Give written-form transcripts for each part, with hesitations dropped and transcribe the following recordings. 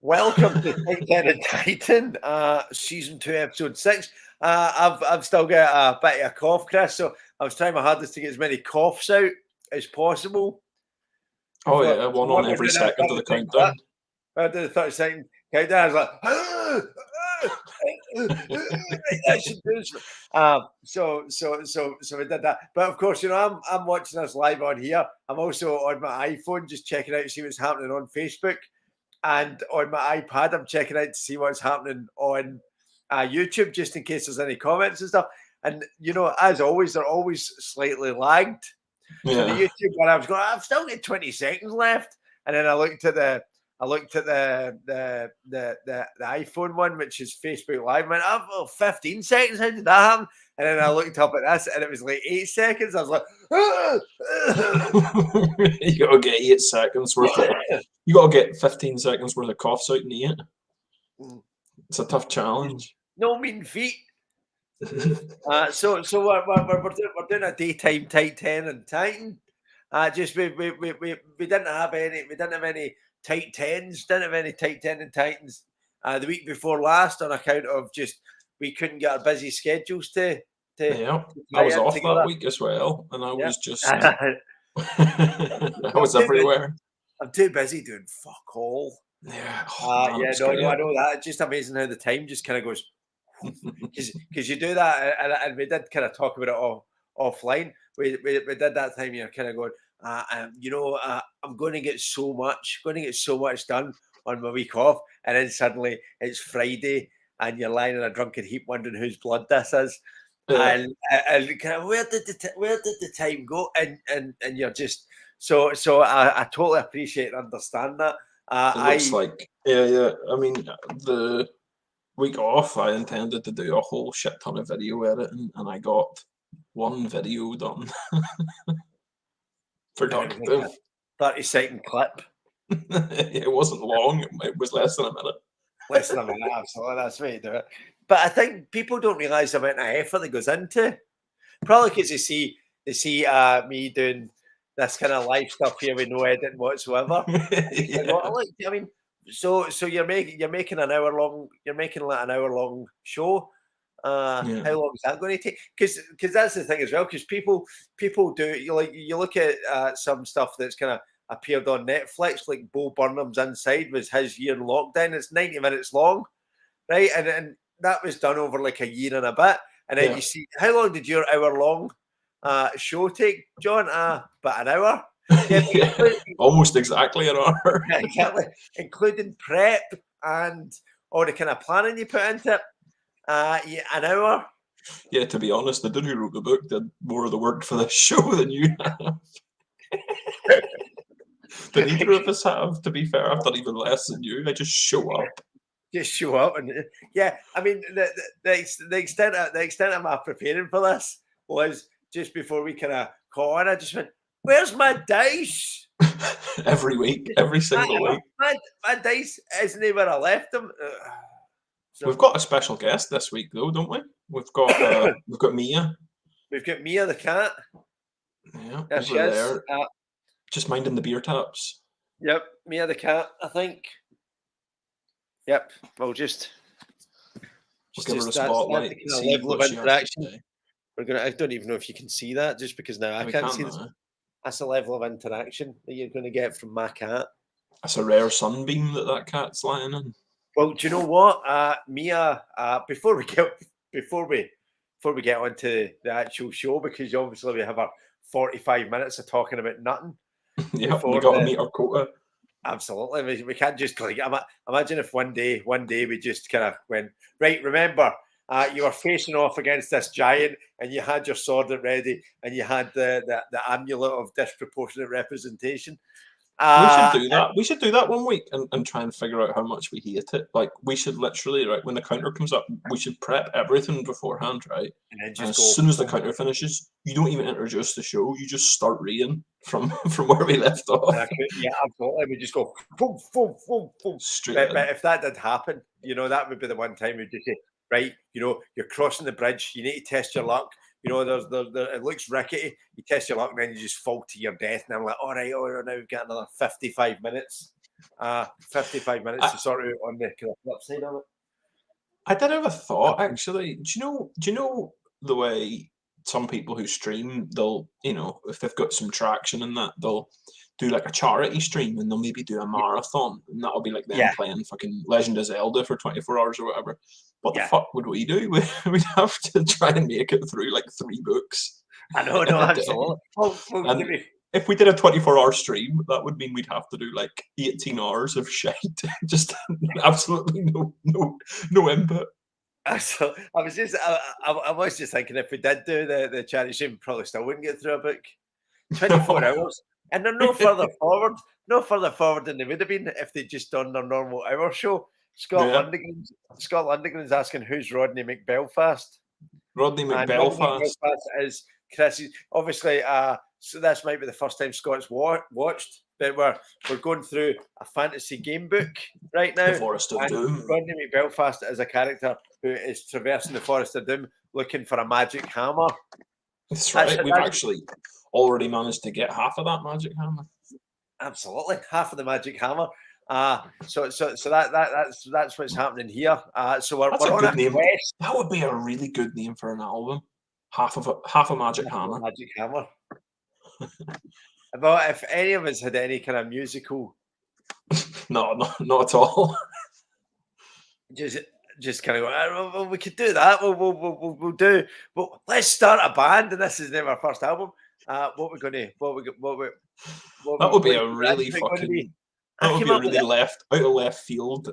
Welcome to Titan and Titan, season 2, episode 6. I've still got a bit of a cough, Chris, so I was trying my hardest to get as many coughs out as possible. Oh yeah, one on every second of the countdown. I did the 30-second countdown. I was like, so we did that. But of course, I'm watching this live on here. I'm also on my iPhone, just checking out to see what's happening on Facebook. And on my iPad, I'm checking out to see what's happening on YouTube, just in case there's any comments and stuff. And, as always, they're always slightly lagged. Yeah. So the YouTube one, I was going, I've still got 20 seconds left. And then I looked at the iPhone one, which is Facebook Live, and went, oh, 15 seconds, how did that happen? And then I looked up at this, and it was like 8 seconds. I was like, you gotta get 8 seconds worth of, you gotta get 15 seconds worth of coughs out in the 8. It's a tough challenge. No mean feat. So we're doing a daytime Titan and Titan. Just we didn't have any tight tens, didn't have any tight 10 and Titans the week before last on account of just we couldn't get our busy schedules to I was off that week as well, and I was just I was everywhere. I'm too busy doing fuck all. Yeah, I know that. It's just amazing how the time just kind of goes because you do that, and we did kind of talk about it offline. We did that time. You're kind of going, I'm going to get so much done on my week off, and then suddenly it's Friday, and you're lying in a drunken heap wondering whose blood this is, and kind of where did the time go? And you're just so I totally appreciate and understand that. It looks like I mean, the week off, I intended to do a whole shit ton of video editing, and I got one video done. Productive. 30-second clip. It wasn't long. It was less than a minute. Less than a minute, absolutely. That's the way to do it. But I think people don't realise the amount of effort that goes into. Probably because they see me doing this kind of live stuff here with no editing whatsoever. I mean, so you're making an hour long. You're making like an hour long show. How long is that going to take? Because that's the thing as well. Because people do you look at some stuff that's kind of appeared on Netflix, like Bo Burnham's Inside was his year in lockdown. It's 90 minutes long, right? And that was done over like a year and a bit. And then you see, how long did your hour long show take, John? About an hour. Almost exactly an hour. Exactly, including prep and all the kind of planning you put into it. An hour. Yeah, to be honest, the dude who wrote the book did more of the work for this show than you have. But neither of us have, to be fair. I've done even less than you. I just show up. And I mean, the extent of my preparing for this was just before we kind of caught on. I just went, "Where's my dice?" Every week, every single week. My dice isn't where I left them. So we've got a special guest this week, though, don't we? We've got Mia. We've got Mia the cat. Yeah, over there. Just minding the beer taps. Yep, Mia the cat, I think. Yep, we'll just give her a spotlight. That's the level of interaction. I don't even know if you can see that, just because now I can't see this. That's the level of interaction that you're going to get from my cat. That's a rare sunbeam that cat's lying in. Well, do you know what, Mia? Before we get onto the actual show, because obviously we have our 45 minutes of talking about nothing. Yeah, we got to meet our quota. Absolutely, we can't just imagine if one day we just kind of went, right. Remember, you were facing off against this giant, and you had your sword ready, and you had the amulet of disproportionate representation. We should do that. We should do that one week and try and figure out how much we hate it. Like, we should literally, right, when the counter comes up, we should prep everything beforehand, right? And then just as soon as the counter finishes, you don't even introduce the show. You just start reading from where we left off. Yeah, absolutely. We just go boom, boom, boom, boom. Straight. But if that did happen, that would be the one time we'd just say, right, you're crossing the bridge. You need to test your luck. There's it looks rickety. You test your luck, and then you just fall to your death. And I'm like, all right, now we've got another 55 minutes 55 minutes to sort out on the kind of flip side of it. I did have a thought actually. Do you know the way some people who stream, they'll, if they've got some traction in that, they'll do like a charity stream and they'll maybe do a marathon, and that'll be like them playing fucking Legend of Zelda for 24 hours or whatever. What the fuck would we do? We'd have to try and make it through like 3 books. I know, no, absolutely. And if we did a 24-hour stream, that would mean we'd have to do like 18 hours of shite. Just absolutely no input. So I was just thinking, if we did do the charity stream, we probably still wouldn't get through a book. 24 hours. And they're no further forward than they would have been if they'd just done their normal hour show. Scott Lundigren's asking, who's Rodney McBelfast? Rodney McBelfast is Chris's. Obviously, so this might be the first time Scott's watched, but we're going through a fantasy game book right now. The Forest of Doom. Rodney McBelfast is a character who is traversing the Forest of Doom looking for a magic hammer. That's right. We've actually already managed to get half of that magic hammer. Absolutely, half of the magic hammer. So that's what's happening here. So we're on a quest. That would be a really good name for an album. Half a magic hammer. Magic hammer. About if any of us had any kind of musical. No, not at all. Just kind of go, well, we could do that. We'll do. But let's start a band, and this is never our first album. What we're gonna, that would be a really fucking. That would be a really out of left field,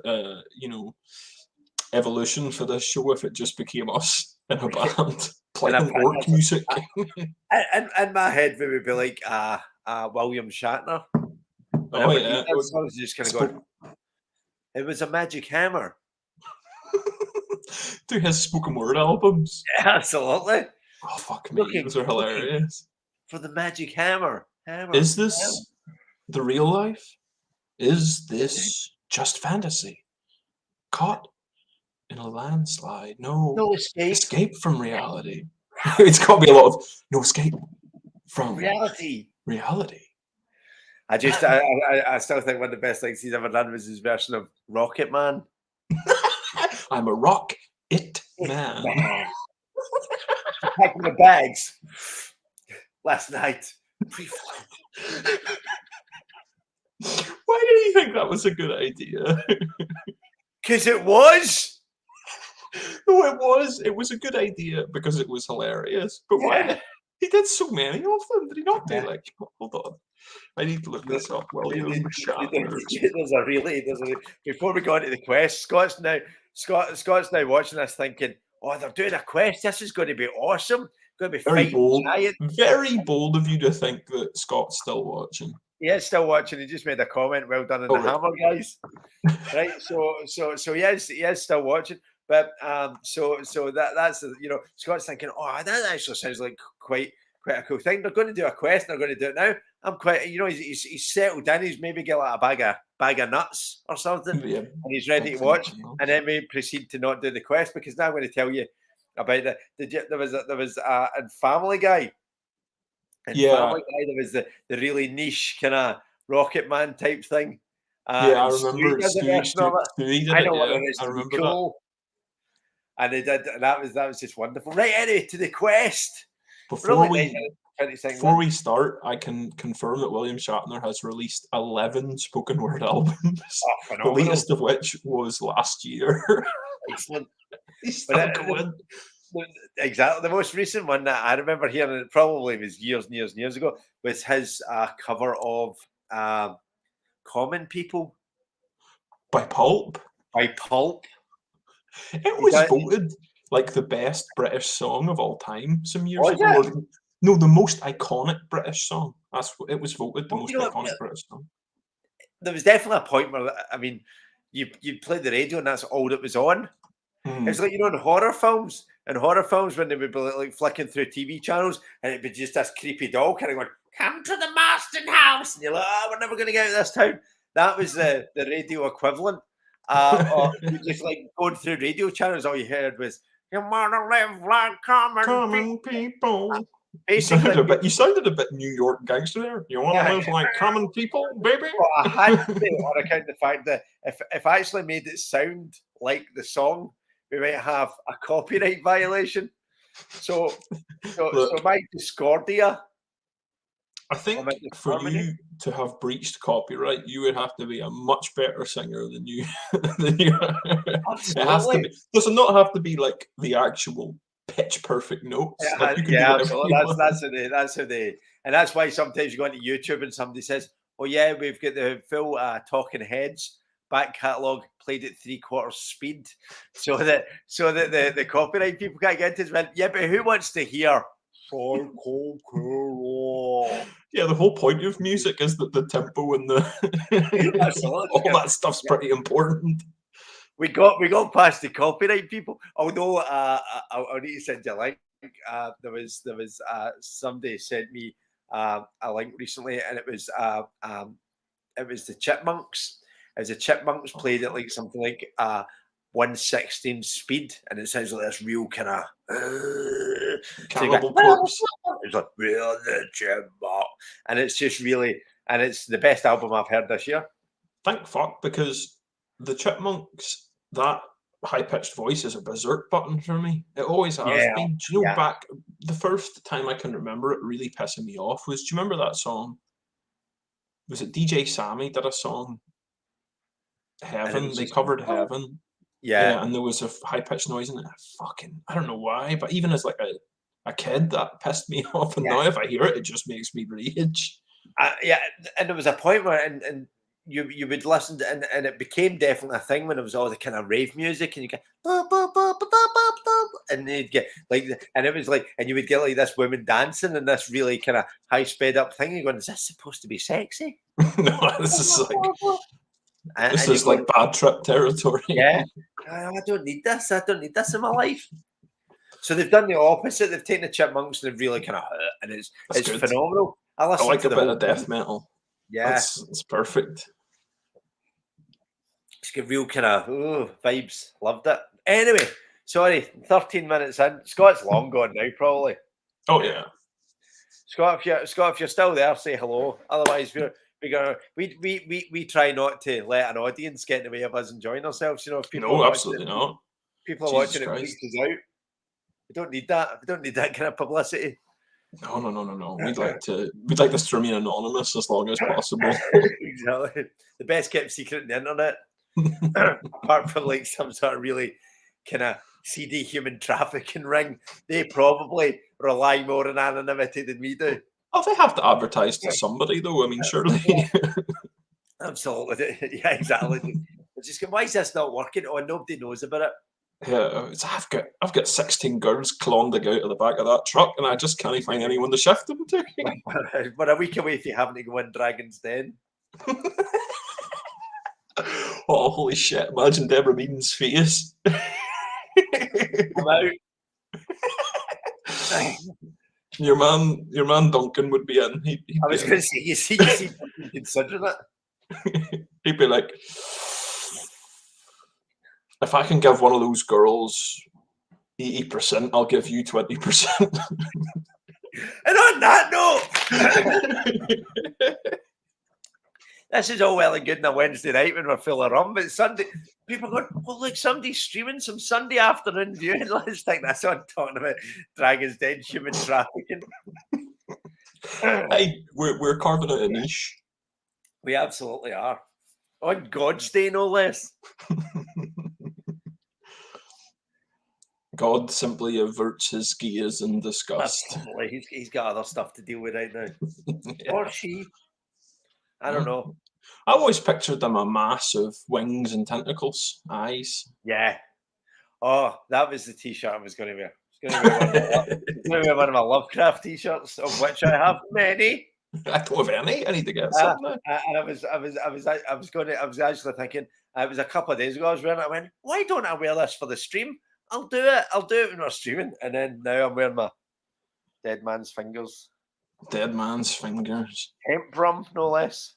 evolution for this show if it just became us in a band playing orc music. In my head, we would be like William Shatner. Oh yeah, I was just kind of going. It was a magic hammer. Do his spoken word albums? Yeah, absolutely. Oh fuck me, those are hilarious. For the magic hammer. Is this the real life? Is this just fantasy? Caught in a landslide? No escape. Escape from reality. It's got to be a lot of no escape from reality. I still think one of the best things he's ever done was his version of Rocket Man. I'm a rock-it man. Packing the bags last night. Why did you think that was a good idea? Because it was. No, it was. It was a good idea because it was hilarious. But why? He did so many of them. Did he not do like? Hold on, I need to look this up. William Shatner. Before we go into the quest, Scott's now watching this, thinking, "Oh, they're doing a quest. This is going to be awesome. Going to be very bold. Very bold of you to think that Scott's still watching." Yeah, still watching. He just made a comment. Well done on the hammer, guys. Right. So he is still watching. But so that's Scott's thinking, oh, that actually sounds like quite a cool thing. They're going to do a quest. And they're going to do it now. I'm quite, he's settled in. He's maybe get like a bag of nuts or something, and he's ready to watch. And then we proceed to not do the quest because now I'm going to tell you about there was in Family Guy. Family Guy, there was the really niche kind of Rocket Man type thing. I remember Stewie I know what it is. I remember that. And they did, and that was just wonderful. Right, anyway, to the quest. Before we start, I can confirm that William Shatner has released 11 spoken word albums, the latest of which was last year. Excellent. He's still going. Exactly. The most recent one that I remember hearing, it probably was years and years and years ago, was his cover of Common People by Pulp. It was voted like the best British song of all time some years ago. Yeah. No, the most iconic British song. It was voted the most iconic British song. There was definitely a point where, I mean, you played the radio and that's all that was on. It's like, in horror films. In horror films, when they would be like flicking through TV channels and it'd be just this creepy doll kind of going, "Come to the Marston house." And you're like, "Oh, we're never going to get out of this town." That was the radio equivalent. Or you just like going through radio channels, all you heard was, "You want to live like common people." Basically, you sounded a bit New York gangster there. You want to live like common people, baby? Well, I had to on account of the fact that if I actually made it sound like the song, we might have a copyright violation. So my Discordia. I think for you to have breached copyright, you would have to be a much better singer than you. It has to be. Does it not have to be like the actual pitch perfect notes? Like absolutely. That's how they, and that's why sometimes you go into YouTube and somebody says, "Oh yeah, we've got the full Talking Heads back catalogue played at 3/4 speed," so that the copyright people can't get into it. Well, yeah, but who wants to hear? Yeah, the whole point of music is that the tempo and the all that stuff's pretty important. We got past the copyright people. Although I'll need to send you a link. There was somebody sent me a link recently, and it was the Chipmunks. As the Chipmunks played at like something like 1/16 speed, and it sounds like this real kind of Cannibal Corpse. It's like real the Chipmunk, and it's just really, and it's the best album I've heard this year. Thank fuck, because the Chipmunks, that high pitched voice is a berserk button for me. It always has been. Do you know back the first time I can remember it really pissing me off was, do you remember that song? Was it DJ Sammy did a song? Heaven. They covered Heaven. Yeah, and there was a high pitched noise in it. I don't know why, but even as like a kid, that pissed me off. And now if I hear it, it just makes me rage. And there was a point where and you would listen to, and it became definitely a thing when it was all the kind of rave music, and you get and you'd get like, and it was like, and you would get like this woman dancing in this really kind of high sped up thing. You're going, is this supposed to be sexy? No, this is like this is like bad trip territory. Yeah, I don't need this. I don't need this in my life. So they've done the opposite. They've taken the Chipmunks and they've really kind of, and it's good. Phenomenal. I like a bit of death metal. Yeah, it's perfect. It's got real kind of vibes. Loved it. Anyway, sorry, 13 minutes in. Scott's long gone now, probably. Oh yeah, Scott, if you're still there, say hello. Otherwise, we try not to let an audience get in the way of us enjoying ourselves. You know, if people absolutely not. People are watching it, freaks us out. We don't need that. We don't need that kind of publicity. No. We'd like this to remain anonymous as long as possible. Exactly. The best kept secret in the internet. Apart from like some sort of really kind of seedy human trafficking ring, they probably rely more on anonymity than we do. Oh, they have to advertise to somebody, though. I mean, surely. Absolutely. Yeah, exactly. Just why is this not working? Oh, nobody knows about it. Yeah, I've got 16 girls clonding out of the back of that truck, and I just can't find anyone to shift them to. We're a week away if you haven't to go in Dragon's Den. Oh, holy shit! Imagine Deborah Meaden's face. I'm out. Your man Duncan would be in. I was going to say, you see, considering it. He'd be like, if I can give one of those girls 80%, I'll give you 20%. And on that note, this is all well and good on a Wednesday night when we're full of rum, but Sunday, people are going, well, look, somebody's streaming some Sunday afternoon viewing. Let's take this on, talking about Dragon's Den, human trafficking. Hey, we're carving out a niche. We absolutely are. On God's Day, no less. God simply averts his gaze in disgust. He's got other stuff to deal with right now. Yeah. Or she. I don't know. I always pictured them a mass of wings and tentacles, eyes. Yeah. Oh, that was the t-shirt I was going to wear. It's going to be one of my Lovecraft t-shirts, of which I have many. I don't have any. I need to get something. And I was actually thinking. It was a couple of days ago. I was wearing it. I went, why don't I wear this for the stream? I'll do it when we're streaming. And then now I'm wearing my dead man's fingers. Dead man's fingers. Hemp rum, no less.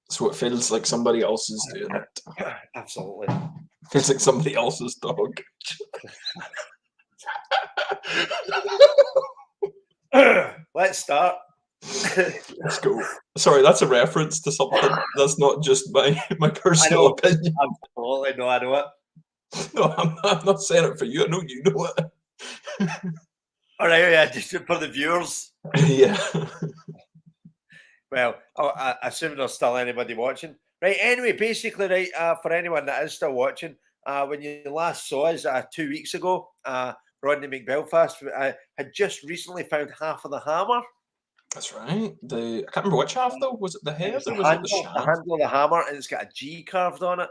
So it feels like somebody else is doing it. Absolutely. Feels like somebody else's dog. Let's start. Let's go. Sorry, that's a reference to something. That's not just my personal opinion. Absolutely, no, I know it. No, I'm not saying it for you. I know you know it. All right, yeah, just for the viewers. Yeah. Well, I assume there's still anybody watching. Right, anyway, basically, right, for anyone that is still watching, when you last saw us 2 weeks ago, Rodney McBelfast had just recently found half of the hammer. That's right. I can't remember which half, though. Was it the head or was it the shaft? The handle of the hammer, and it's got a G carved on it.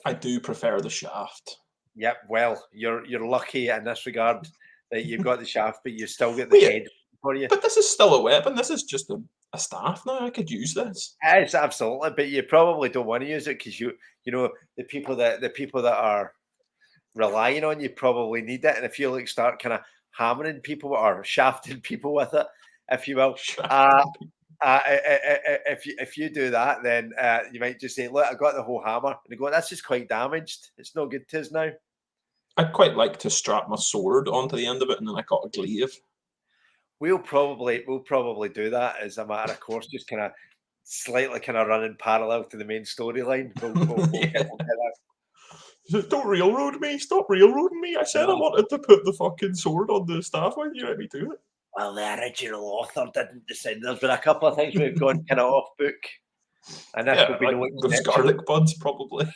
I do prefer the shaft. Yep, well, you're lucky in this regard that you've got the shaft, but you still get the head for you. But this is still a weapon. This is just a staff now. I could use this. It's absolutely, but you probably don't want to use it because you know the people that are relying on you probably need it, and if you like start kind of hammering people or shafting people with it, if you will, if you do that, then you might just say, "Look, I got the whole hammer," and they go, "That's just quite damaged. It's no good to us now." I'd quite like to strap my sword onto the end of it, and then I got a glaive. We'll probably do that as a matter of course, just kind of slightly kind of running parallel to the main storyline. We'll get that. Don't railroad me! Stop railroading me! I said I wanted to put the fucking sword on the staff. Why didn't you let me do it? Well, the original author didn't decide. There's been a couple of things we've gone kind of off book, and this will be no exception. Those garlic buds, probably.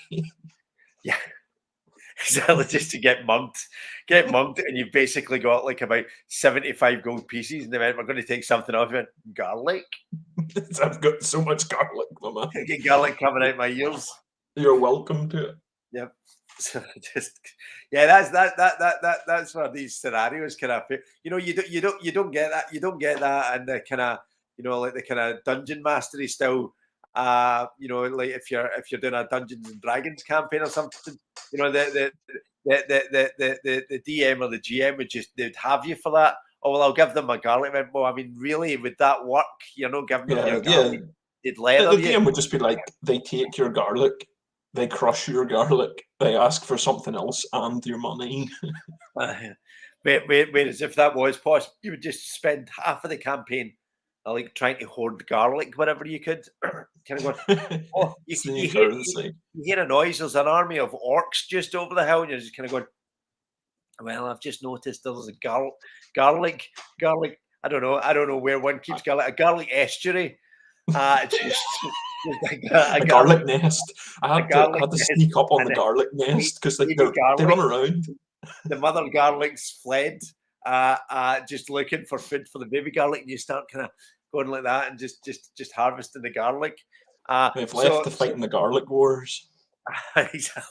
Yeah. Exactly, just to get mugged, and you've basically got like about 75 gold pieces, and they went, "We're going to take something off you." Garlic. I've got so much garlic, mama. I get garlic coming out my ears. You're welcome to it. Yep. So just that's where these scenarios kind of, you don't get that, and the kind of, like the kind of dungeon mastery style. Like if you're doing a Dungeons and Dragons campaign or something, the DM or the GM they'd have you for that. Oh well, I'll give them a garlic. Well, I mean, really, would that work? You're not giving them your garlic. They'd leather the DM would just be like, they take your garlic, they crush your garlic, they ask for something else and your money. Whereas if that was possible, you would just spend half of the campaign like trying to hoard garlic wherever you could. Kind of going, oh, you hear a noise, there's an army of orcs just over the hill, and you're just kind of going, well, I've just noticed there's a garlic. I don't know where one keeps garlic. A garlic estuary. Just a garlic nest. I had to sneak up on the garlic nest because they run around. The mother garlics fled, just looking for food for the baby garlic, and you start kind of going like that and just harvesting the garlic. They've left to fight in the garlic wars. Exactly.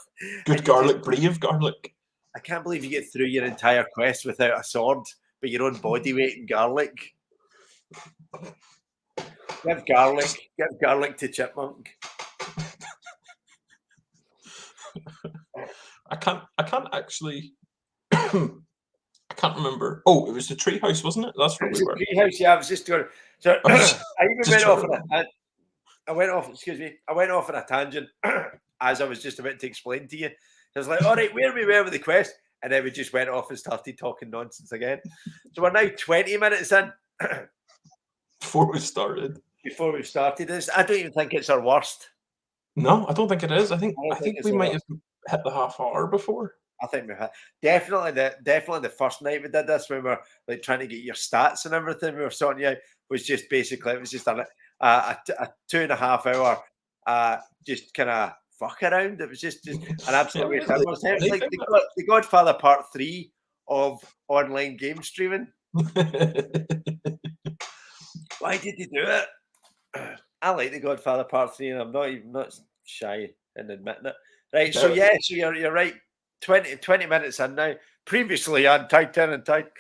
Good garlic, brave garlic. I can't believe you get through your entire quest without a sword, but your own body weight in garlic. Give garlic to Chipmunk. I can't actually. I can't remember. Oh, it was the Treehouse, wasn't it? That's where we were. Treehouse, yeah. I was just going. So I went off on a tangent as I was just about to explain to you. I was like, all right, where we were with the quest, and then we just went off and started talking nonsense again. So we're now 20 minutes in. Before we started this, I don't even think it's our worst. No, I don't think it is. I think we might have hit the half hour before. I think we had definitely the first night we did this, when we were like trying to get your stats and everything, we were sorting you out, was just basically, it was just a 2.5 hour just kind of fuck around. It was just an absolute waste of time. It was like the Godfather Part 3 of online game streaming. Why did you do it? I like the Godfather Part 3, and I'm not shy in admitting it. Right, so yeah, so you're right. 20 minutes in now. Previously on Titan and Titan,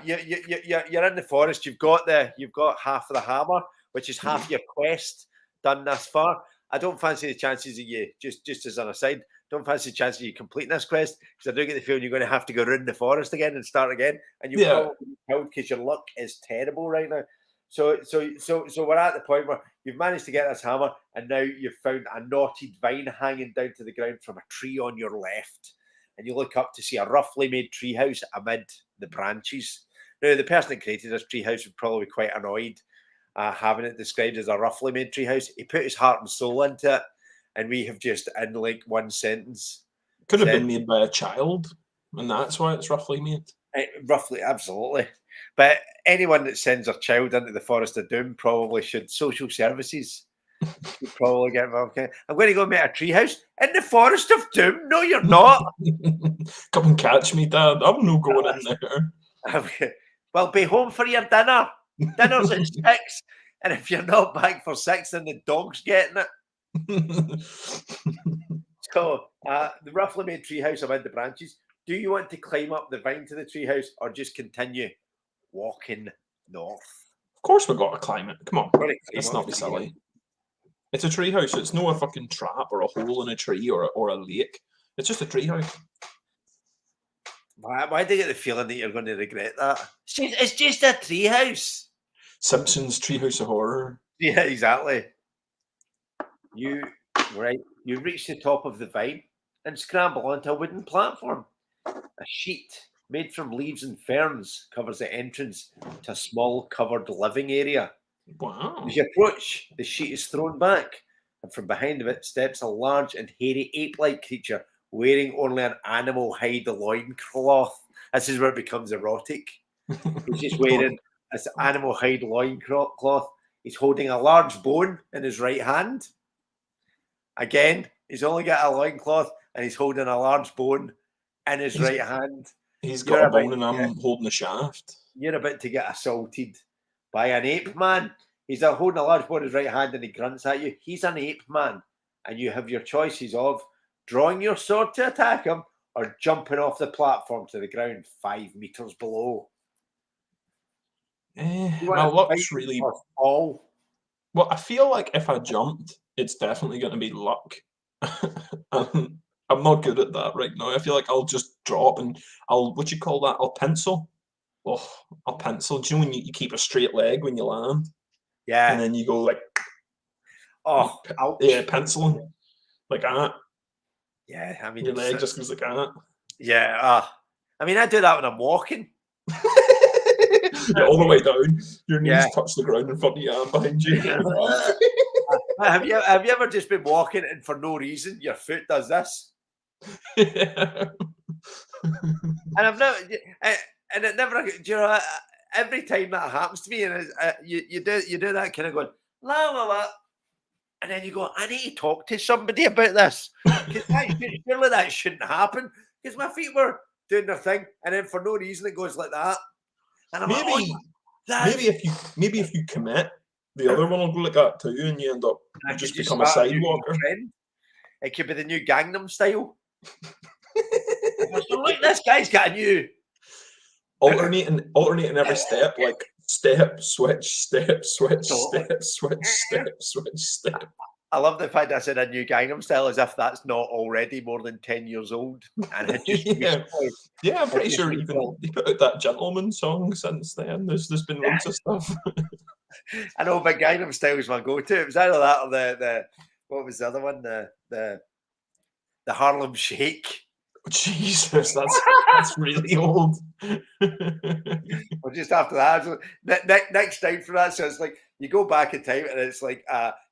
you're in the forest. You've got half of the hammer, which is half your quest done thus far. I don't fancy the chances of you, just as an aside, don't fancy the chances of you completing this quest, because I do get the feeling you're going to have to go around the forest again and start again, and you'll probably be killed because your luck is terrible right now. So we're at the point where you've managed to get this hammer, and now you've found a knotted vine hanging down to the ground from a tree on your left. And you look up to see a roughly made treehouse amid the branches. Now, the person that created this treehouse would probably be quite annoyed having it described as a roughly made treehouse. He put his heart and soul into it, and we have just, in like one sentence, could have been made by a child, and that's why it's roughly made. Roughly, absolutely. But anyone that sends their child into the Forest of Doom probably should. Social services should probably get involved. I'm going to go make a treehouse in the Forest of Doom. No, you're not. Come and catch me, Dad. I'm no going in there. Well, be home for your dinner. Dinner's at 6. And if you're not back for 6, then the dog's getting it. So, the roughly made treehouse amid the branches. Do you want to climb up the vine to the treehouse or just continue walking north? Of course we've got to climb it. Come on. Let's not be silly. It's a treehouse. It's no a fucking trap or a hole in a tree or a lake. It's just a treehouse. Why do you get the feeling that you're going to regret that? It's just a treehouse. Simpsons Treehouse of Horror. Yeah, exactly. You reach the top of the vine and scramble onto a wooden platform. A sheet made from leaves and ferns covers the entrance to a small covered living area. Wow. As you approach, the sheet is thrown back, and from behind of it steps a large and hairy ape-like creature wearing only an animal hide loincloth. This is where it becomes erotic. He's just wearing this animal hide loincloth. He's holding a large bone in his right hand. Again, he's only got a loincloth and he's holding a large bone in his right hand. He's got a bone and I'm holding a shaft. You're about to get assaulted by an ape man. He's holding a large bone in his right hand and he grunts at you. He's an ape man. And you have your choices of drawing your sword to attack him or jumping off the platform to the ground 5 meters below. My luck's really... Well, I feel like if I jumped, it's definitely going to be luck. I'm not good at that right now. I feel like I'll just drop and I'll pencil. Oh, I'll pencil. Do you know when you keep a straight leg when you land? Yeah. And then you go like... Oh, ouch. Yeah, penciling. Like that. Yeah, I mean... Your leg just goes like that. Yeah. I mean, I do that when I'm walking. You're all the way down. Your knees touch the ground in front of you and behind you. Have you ever just been walking and for no reason your foot does this? Yeah. And I've never, and it never. Do you know? Every time that happens to me, and you do that kind of going la la la, and then you go, I need to talk to somebody about this because surely that shouldn't happen because my feet were doing their thing, and then for no reason it goes like that. And I'm maybe if you commit, the other one will go like that too, and you end up just become a sidewalker. It could be the new Gangnam Style. So look, this guy's got a new alternating every step, like step, switch, step, switch, step, switch, step, switch, step. I love the fact I said a new Gangnam Style as if that's not already more than 10 years old. And it just I'm pretty sure even they put out that Gentleman song since then. There's been loads of stuff. I know, but Gangnam Style is my go-to. It was either that or the what was the other one? The Harlem Shake. Oh, Jesus, that's really old. Well, just after that, next time for that, so it's like you go back in time and it's like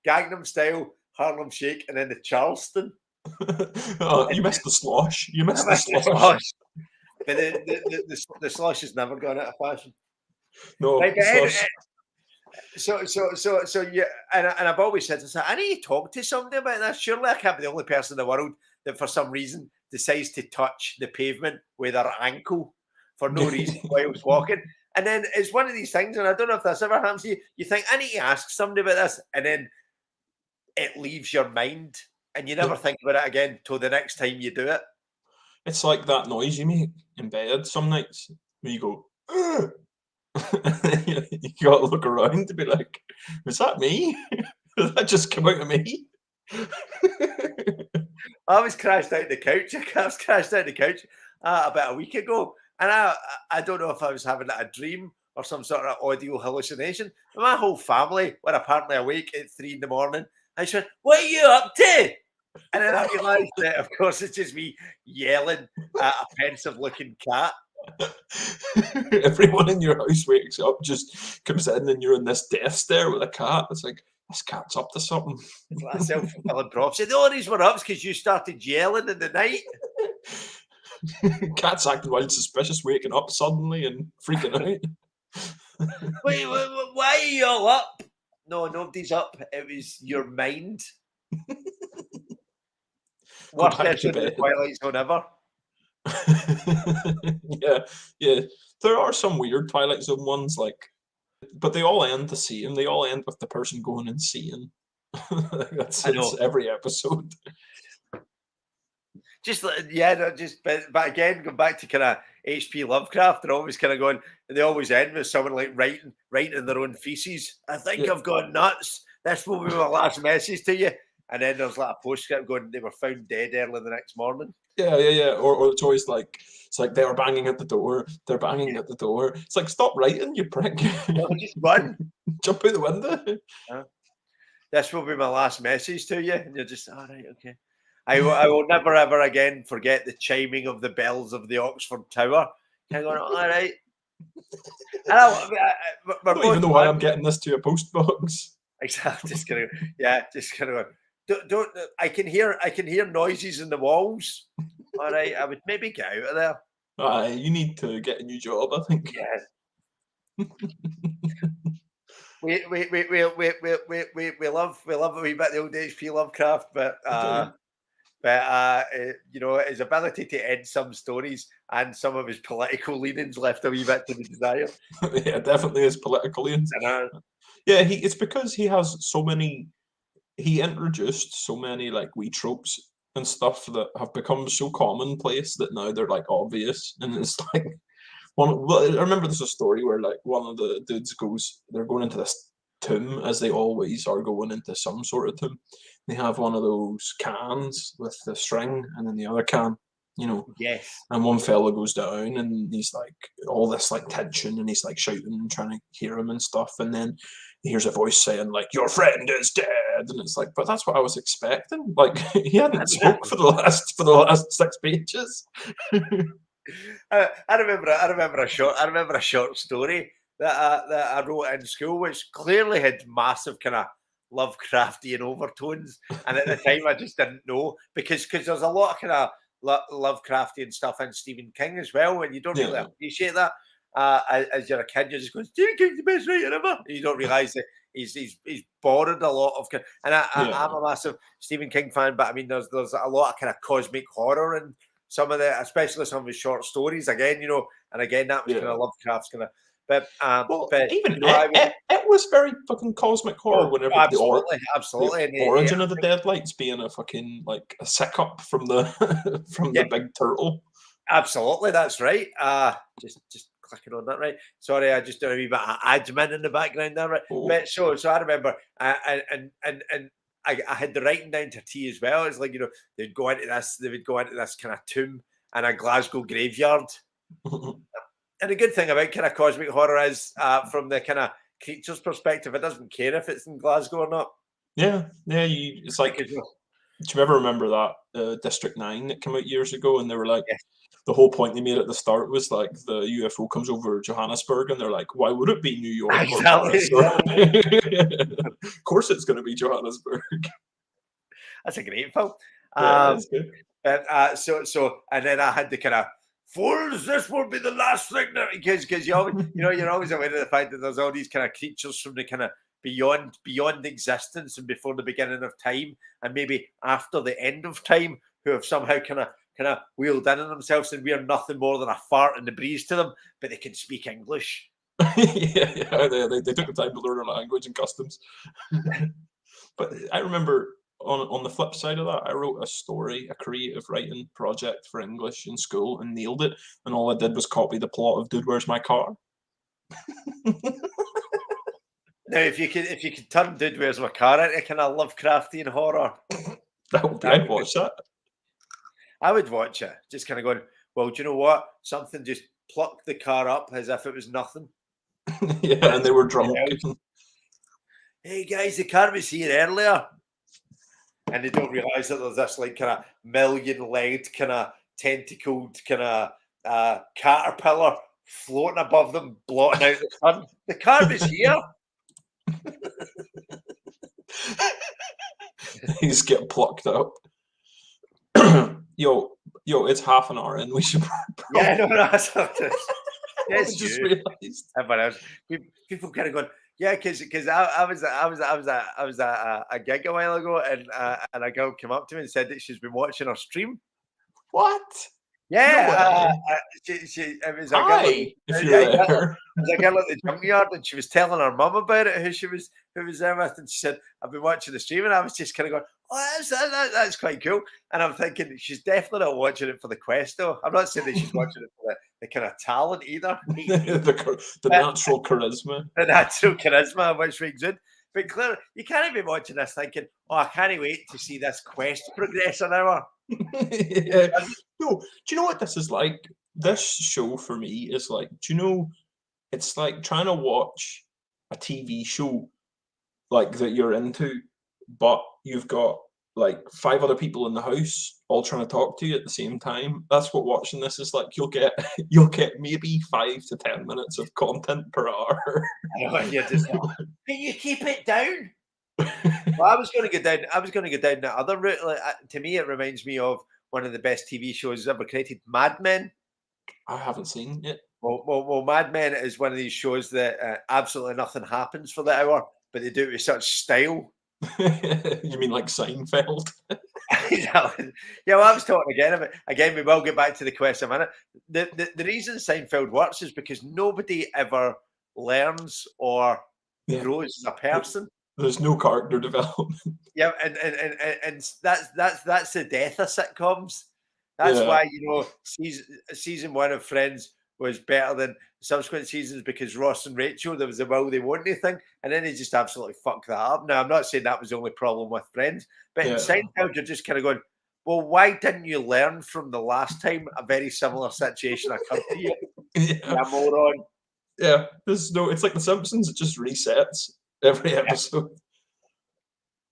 Gangnam Style, Harlem Shake, and then the Charleston. You missed the slosh. You missed the slosh. But the slosh has never gone out of fashion. No. Like, so yeah, and I've always said to I need to talk to somebody about this. Surely I can't be the only person in the world that for some reason decides to touch the pavement with their ankle for no reason while I was walking. And then it's one of these things, and I don't know if this ever happens to you. You think, I need to ask somebody about this, and then it leaves your mind, and you never think about it again till the next time you do it. It's like that noise you make in bed some nights where you go, you got to look around to be like, was that me? Did that just come out of me? I was crashed out the couch. I was crashed out the couch about a week ago. And I don't know if I was having a dream or some sort of audio hallucination. But my whole family were apparently awake at 3 a.m. I said, what are you up to? And then I realised that, of course, it's just me yelling at a pensive-looking cat. Everyone in your house wakes up, just comes in, and you're in this death stare with a cat. It's like, this cat's up to something. It's like a self-fulfilling prophecy. The only reason we're up is because you started yelling in the night. Cat's acting wild, suspicious, waking up suddenly and freaking out. Wait, why are you all up? No, nobody's up. It was your mind. Worst episode of the Twilight Zone ever. Yeah. There are some weird Twilight Zone ones, but they all end the same. They all end with the person going insane. That's every episode. But again, going back to kind of H.P. Lovecraft, they're always kind of going, and they always end with someone like writing in their own feces. I think I've gone nuts. This will be my last message to you. And then there's like a postscript going, they were found dead early the next morning. Yeah. Or it's always like, they were banging at the door. They're banging at the door. It's like, stop writing, you prick. No, just run. Jump out the window. This will be my last message to you. And you're just, all right, okay. I will never, ever again forget the chiming of the bells of the Oxford Tower. Kind of going, all right. I don't even know why I'm getting this to a post box. Exactly. Just kind of going. Don't. I can hear noises in the walls. All right, I would maybe get out of there. You need to get a new job, I think. Yeah. we love a wee bit of the old HP Lovecraft, but his ability to end some stories and some of his political leanings left a wee bit to be desired. Yeah, definitely his political leanings. Yeah, it's because he has so many. He introduced so many wee tropes and stuff that have become so commonplace that now they're obvious, and it's like I remember there's a story where one of the dudes they're going into this tomb, as they always are going into some sort of tomb. They have one of those cans with the string, and then the other can, Yes. And one fella goes down, and he's all this tension, and he's shouting and trying to hear him and stuff, and then he hears a voice saying your friend is dead, and it's but that's what I was expecting. He hadn't spoke for the last 6 pages. I remember a short story that I wrote in school, which clearly had massive kind of Lovecraftian overtones, and at the time I just didn't know because there's a lot of kind of Lovecraftian stuff in Stephen King as well, and you don't really appreciate that as you're a kid. You're just going, Stephen King's the best writer ever. And you don't realise that he's borrowed a lot of, and I'm a massive Stephen King fan, but I mean there's a lot of kind of cosmic horror and some of especially some of his short stories again, and again that was kind of Lovecraft's kind of. But even it was very fucking cosmic horror. Whenever absolutely, the origin of the Deadlights being a fucking a sick up from the the big turtle. Absolutely, that's right. Just clicking on that, right? Sorry, I just did a wee bit of admin in the background there, right? Oh. But so I remember, and I had the writing down to T as well. It's they would go into this kind of tomb in a Glasgow graveyard. And the good thing about kind of cosmic horror is, from the kind of creature's perspective, it doesn't care if it's in Glasgow or not. Yeah. It's do you ever remember that District 9 that came out years ago, and they were the whole point they made at the start was the UFO comes over Johannesburg, and they're why would it be New York? Exactly. Of course it's going to be Johannesburg. That's a great film. That's good. But and then I had the kind of, fools, this will be the last thing that, because you always, you're always aware of the fact that there's all these kind of creatures from the kind of beyond existence and before the beginning of time, and maybe after the end of time, who have somehow kind of wheeled in on themselves, and we are nothing more than a fart in the breeze to them, but they can speak English. They took the time to learn our language and customs. But I remember, on the flip side of that, I wrote a creative writing project for English in school and nailed it. And all I did was copy the plot of Dude, Where's My Car? Now, if you could turn Dude, Where's My Car into kind of Lovecraftian horror, I'd watch that. I would watch it. Just kind of going, well, do you know what? Something just plucked the car up as if it was nothing. Yeah, and they were drunk. Hey guys, the car was here earlier. And they don't realise that there's this kind of million-legged, kind of tentacled, kind of caterpillar floating above them, blotting out the sun. The carp is here. He's getting plucked up. yo, it's half an hour in. We should probably... Yeah, no, that's not this. Yes, just realised. Everyone else, people kind of going, yeah, because I was at a gig a while ago, and a girl came up to me and said that she's been watching our stream. What? Yeah, it was a girl. If you're there. It was a girl at the junkyard, and she was telling her mum about it, who was there with, and she said, "I've been watching the stream," and I was just kind of going, "Oh, that's quite cool." And I'm thinking she's definitely not watching it for the quest, though. I'm not saying that she's watching it for the kind of talent either. the natural charisma. The natural charisma which we exude. But clearly, you can't be watching this thinking, "Oh, I can't wait to see this quest progress an hour." Yeah. No, do you know what this is like? This show for me is like, do you know, it's like trying to watch a TV show like that you're into, but you've got like 5 other people in the house all trying to talk to you at the same time. That's what watching this is like. You'll get maybe 5 to 10 minutes of content per hour. I know, you're just like, can you keep it down? Well, I was going to go down the other route. Like, to me, it reminds me of one of the best TV shows ever created, Mad Men. I haven't seen it. Well, Mad Men is one of these shows that absolutely nothing happens for the hour, but they do it with such style. You mean like Seinfeld? Yeah, well, I was talking again. We will get back to the question in a minute. The reason Seinfeld works is because nobody ever learns or grows as a person. There's no character development. Yeah, and that's the death of sitcoms. That's why, you know, season 1 of Friends was better than subsequent seasons, because Ross and Rachel, there was a will they won't they thing, and then they just absolutely fucked that up. Now, I'm not saying that was the only problem with Friends, but in Seinfeld, you're just kind of going, well, why didn't you learn from the last time a very similar situation occurred to you? Yeah, moron. Yeah, it's like The Simpsons, it just resets every episode.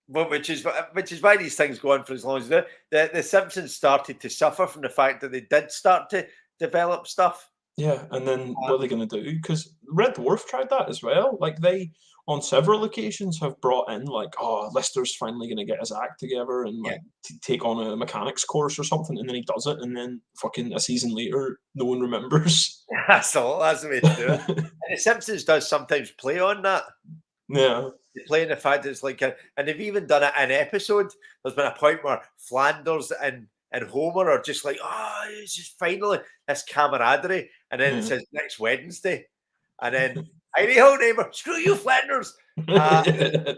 Well, which is why these things go on for as long as they do. The Simpsons started to suffer from the fact that they did start to develop stuff. Yeah, and then what are they going to do? Because Red Dwarf tried that as well. Like, they, on several occasions, have brought in, like, oh, Lister's finally going to get his act together and like take on a mechanics course or something, and then he does it, and then fucking a season later, no one remembers. That's the way to do it. And The Simpsons does sometimes play on that. Yeah. They play on the fact that it's like, and they've even done it in episode. There's been a point where Flanders and Homer are just like, oh, it's just finally this camaraderie. And then it says next Wednesday. And then, hey, ho, neighbour, screw you, Flanders. They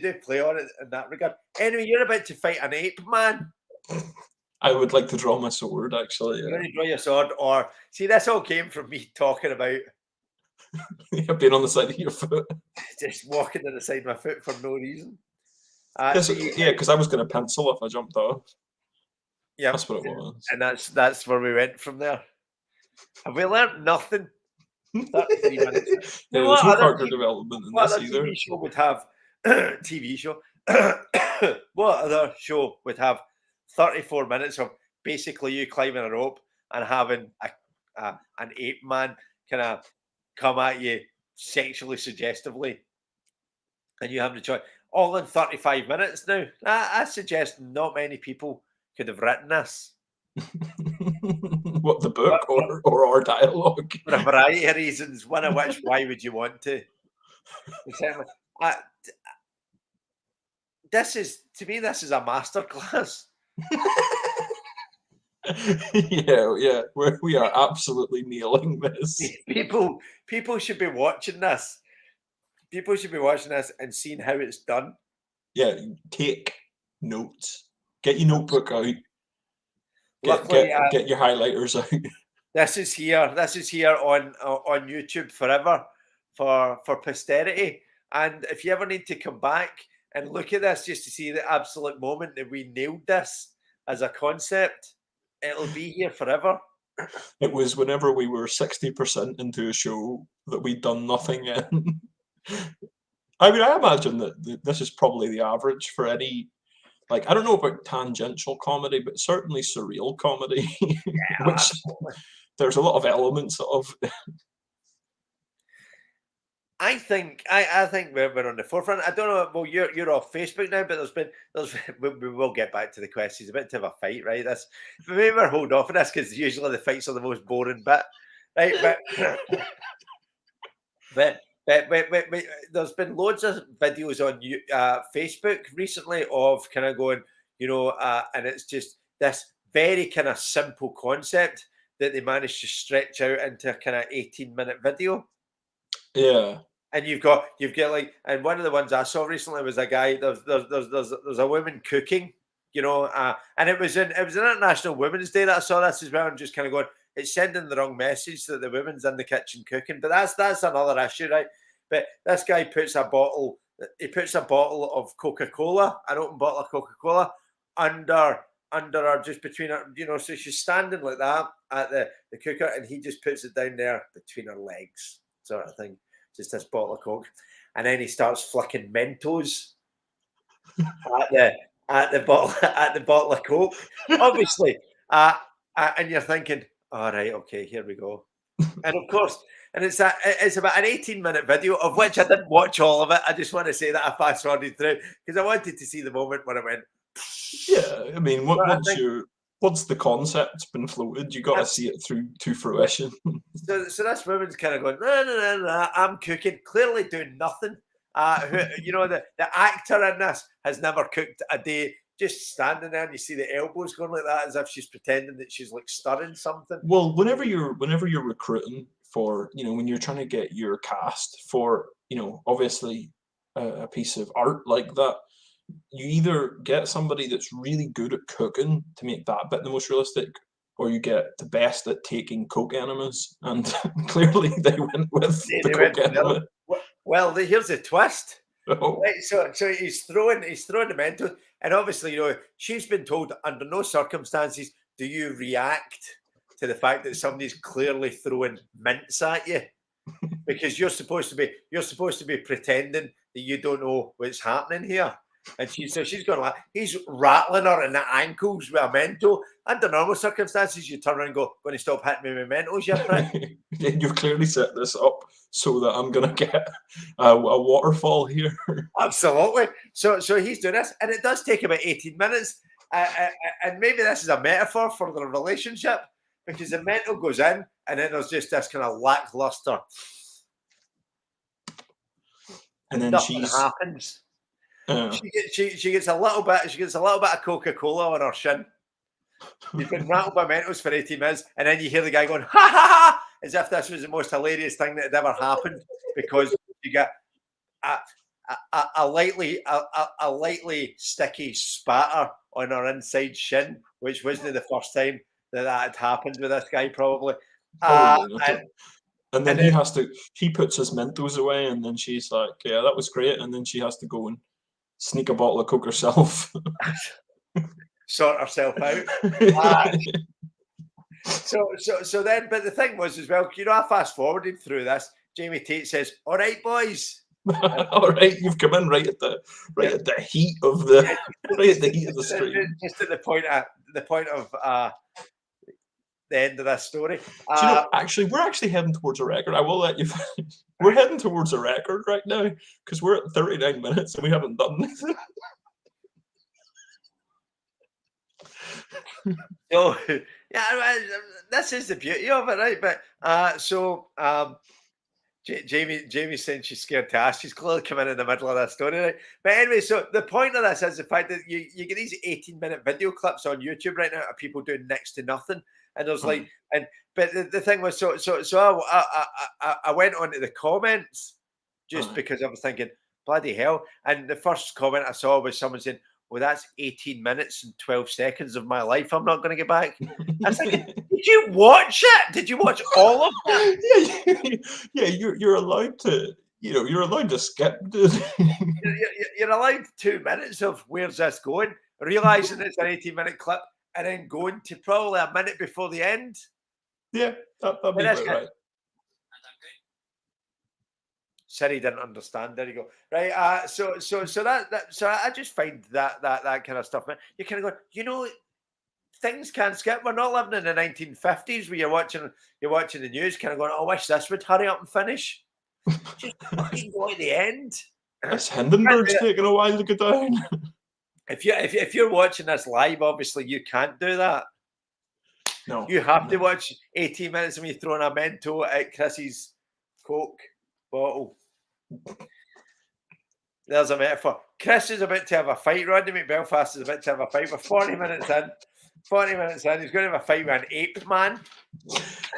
do play on it in that regard. Anyway, you're about to fight an ape man. I would like to draw my sword, actually. You're going to draw your sword, or see, this all came from me talking about being on the side of your foot. Just walking on the side of my foot for no reason. Because I was going to pencil if I jumped off. Yeah, that's what it was. And that's where we went from there. Have we learned nothing? 33 minutes. There's no character development in this either. TV show would have TV show. What other show would have 34 minutes of basically you climbing a rope and having an ape man kind of come at you sexually suggestively, and you have the choice all in 35 minutes now? I suggest not many people could have written this. What, the book or our dialogue? For a variety of reasons, one of which, why would you want to? This is a masterclass. Yeah, we are absolutely nailing this. People should be watching this. People should be watching this and seeing how it's done. Yeah, take notes. Get your notebook out. Get your highlighters out. This is here on YouTube forever for posterity. And if you ever need to come back and look at this just to see the absolute moment that we nailed this as a concept, it'll be here forever. It was whenever we were 60% into a show that we'd done nothing in. I mean, I imagine that this is probably the average for any like, I don't know about tangential comedy, but certainly surreal comedy, which absolutely. There's a lot of elements of. I think we're on the forefront. I don't know. Well, you're off Facebook now, but we will get back to the questions. A bit of a fight, right? That's maybe we're hold off on this because usually the fights are the most boring bit, right? But but there's been loads of videos on Facebook recently of kind of going, and it's just this very kind of simple concept that they managed to stretch out into a kind of 18-minute video. Yeah. And you've got like, and one of the ones I saw recently was a guy. There's a woman cooking, and it was International Women's Day that I saw this as well, and just kind of going, it's sending the wrong message that the women's in the kitchen cooking. But that's another issue, right? But this guy puts a bottle of Coca-Cola, an open bottle of Coca-Cola, under her, just between her, so she's standing like that at the cooker, and he just puts it down there between her legs, sort of thing. Just this bottle of Coke, and then he starts flicking Mentos at the bottle of Coke. Obviously, and you're thinking, all right, okay, here we go. And of course, and it's about an 18-minute video, of which I didn't watch all of it. I just want to say that I fast forwarded through because I wanted to see the moment when it went. Yeah, I mean, once the concept's been floated, you got to see it through to fruition. So this woman's kind of going, no, I'm cooking, clearly doing nothing. The actor in this has never cooked a day, just standing there, and you see the elbows going like that, as if she's pretending that she's like stirring something. Well, whenever you're recruiting for, when you're trying to get your cast for, obviously a piece of art like that, you either get somebody that's really good at cooking to make that bit the most realistic, or you get the best at taking coke enemas, and clearly they went with the coke enema. Well, here's a twist. Oh. Right, so he's throwing the Mentos, and obviously, she's been told under no circumstances do you react to the fact that somebody's clearly throwing mints at you, because you're supposed to be pretending that you don't know what's happening here. And she's going like, he's rattling her in the ankles with a Mento. Under normal circumstances, you turn around and go, going to stop hitting me with Mentos, you prick. You've clearly set this up so that I'm going to get a waterfall here. Absolutely. So he's doing this, and it does take about 18 minutes. And maybe this is a metaphor for the relationship, because the Mento goes in, and then there's just this kind of lackluster. And then nothing happens. She gets a little bit. She gets a little bit of Coca-Cola on her shin. You've been rattled by Mentos for 18 minutes, and then you hear the guy going, "Ha ha ha!" as if this was the most hilarious thing that had ever happened, because you get a lightly sticky spatter on her inside shin, which wasn't the first time that had happened with this guy, probably. And then he puts his Mentos away, and then she's like, "Yeah, that was great," and then she has to go and sneak a bottle of Coke herself. Sort herself out. So then, but the thing was as well, I fast forwarded through this. Jamie Tate says, "All right, boys." All right, you've come in right at the heat of the stream. Just at the point of the end of this story. Do you know, actually, we're actually heading towards a record. I will let you finish. We're heading towards a record right now because we're at 39 minutes and we haven't done anything. So, yeah, this is the beauty of it, right? But Jamie's saying she's scared to ask. She's clearly come in the middle of that story, right? But anyway, so the point of this is the fact that you get these 18-minute video clips on YouTube right now of people doing next to nothing. And there's like, but the thing was, so I went onto the comments just because I was thinking, bloody hell. And the first comment I saw was someone saying, "Well, that's 18 minutes and 12 seconds of my life I'm not going to get back." I was thinking, did you watch it? Did you watch all of that? Yeah, you're allowed to, you're allowed to skip. You're allowed 2 minutes of where's this going, realizing it's an 18-minute clip, and then going to probably a minute before the end. Yeah, that'd be right. Said he didn't understand. There you go. Right. So I just find that kind of stuff, man. You kind of go, things can't skip. We're not living in the 1950s where you're watching the news, kind of going, I wish this would hurry up and finish. Just fucking go at the end. This Hindenburg's taking a while to go down. If you're watching this live, obviously you can't do that. No, you have to watch 18 minutes of me throwing a Mento at Chrissy's Coke bottle. There's a metaphor. Chris is about to have a fight. Rodney McBelfast is about to have a fight. We're 40 minutes in. 40 minutes in. He's going to have a fight with an Ape Man.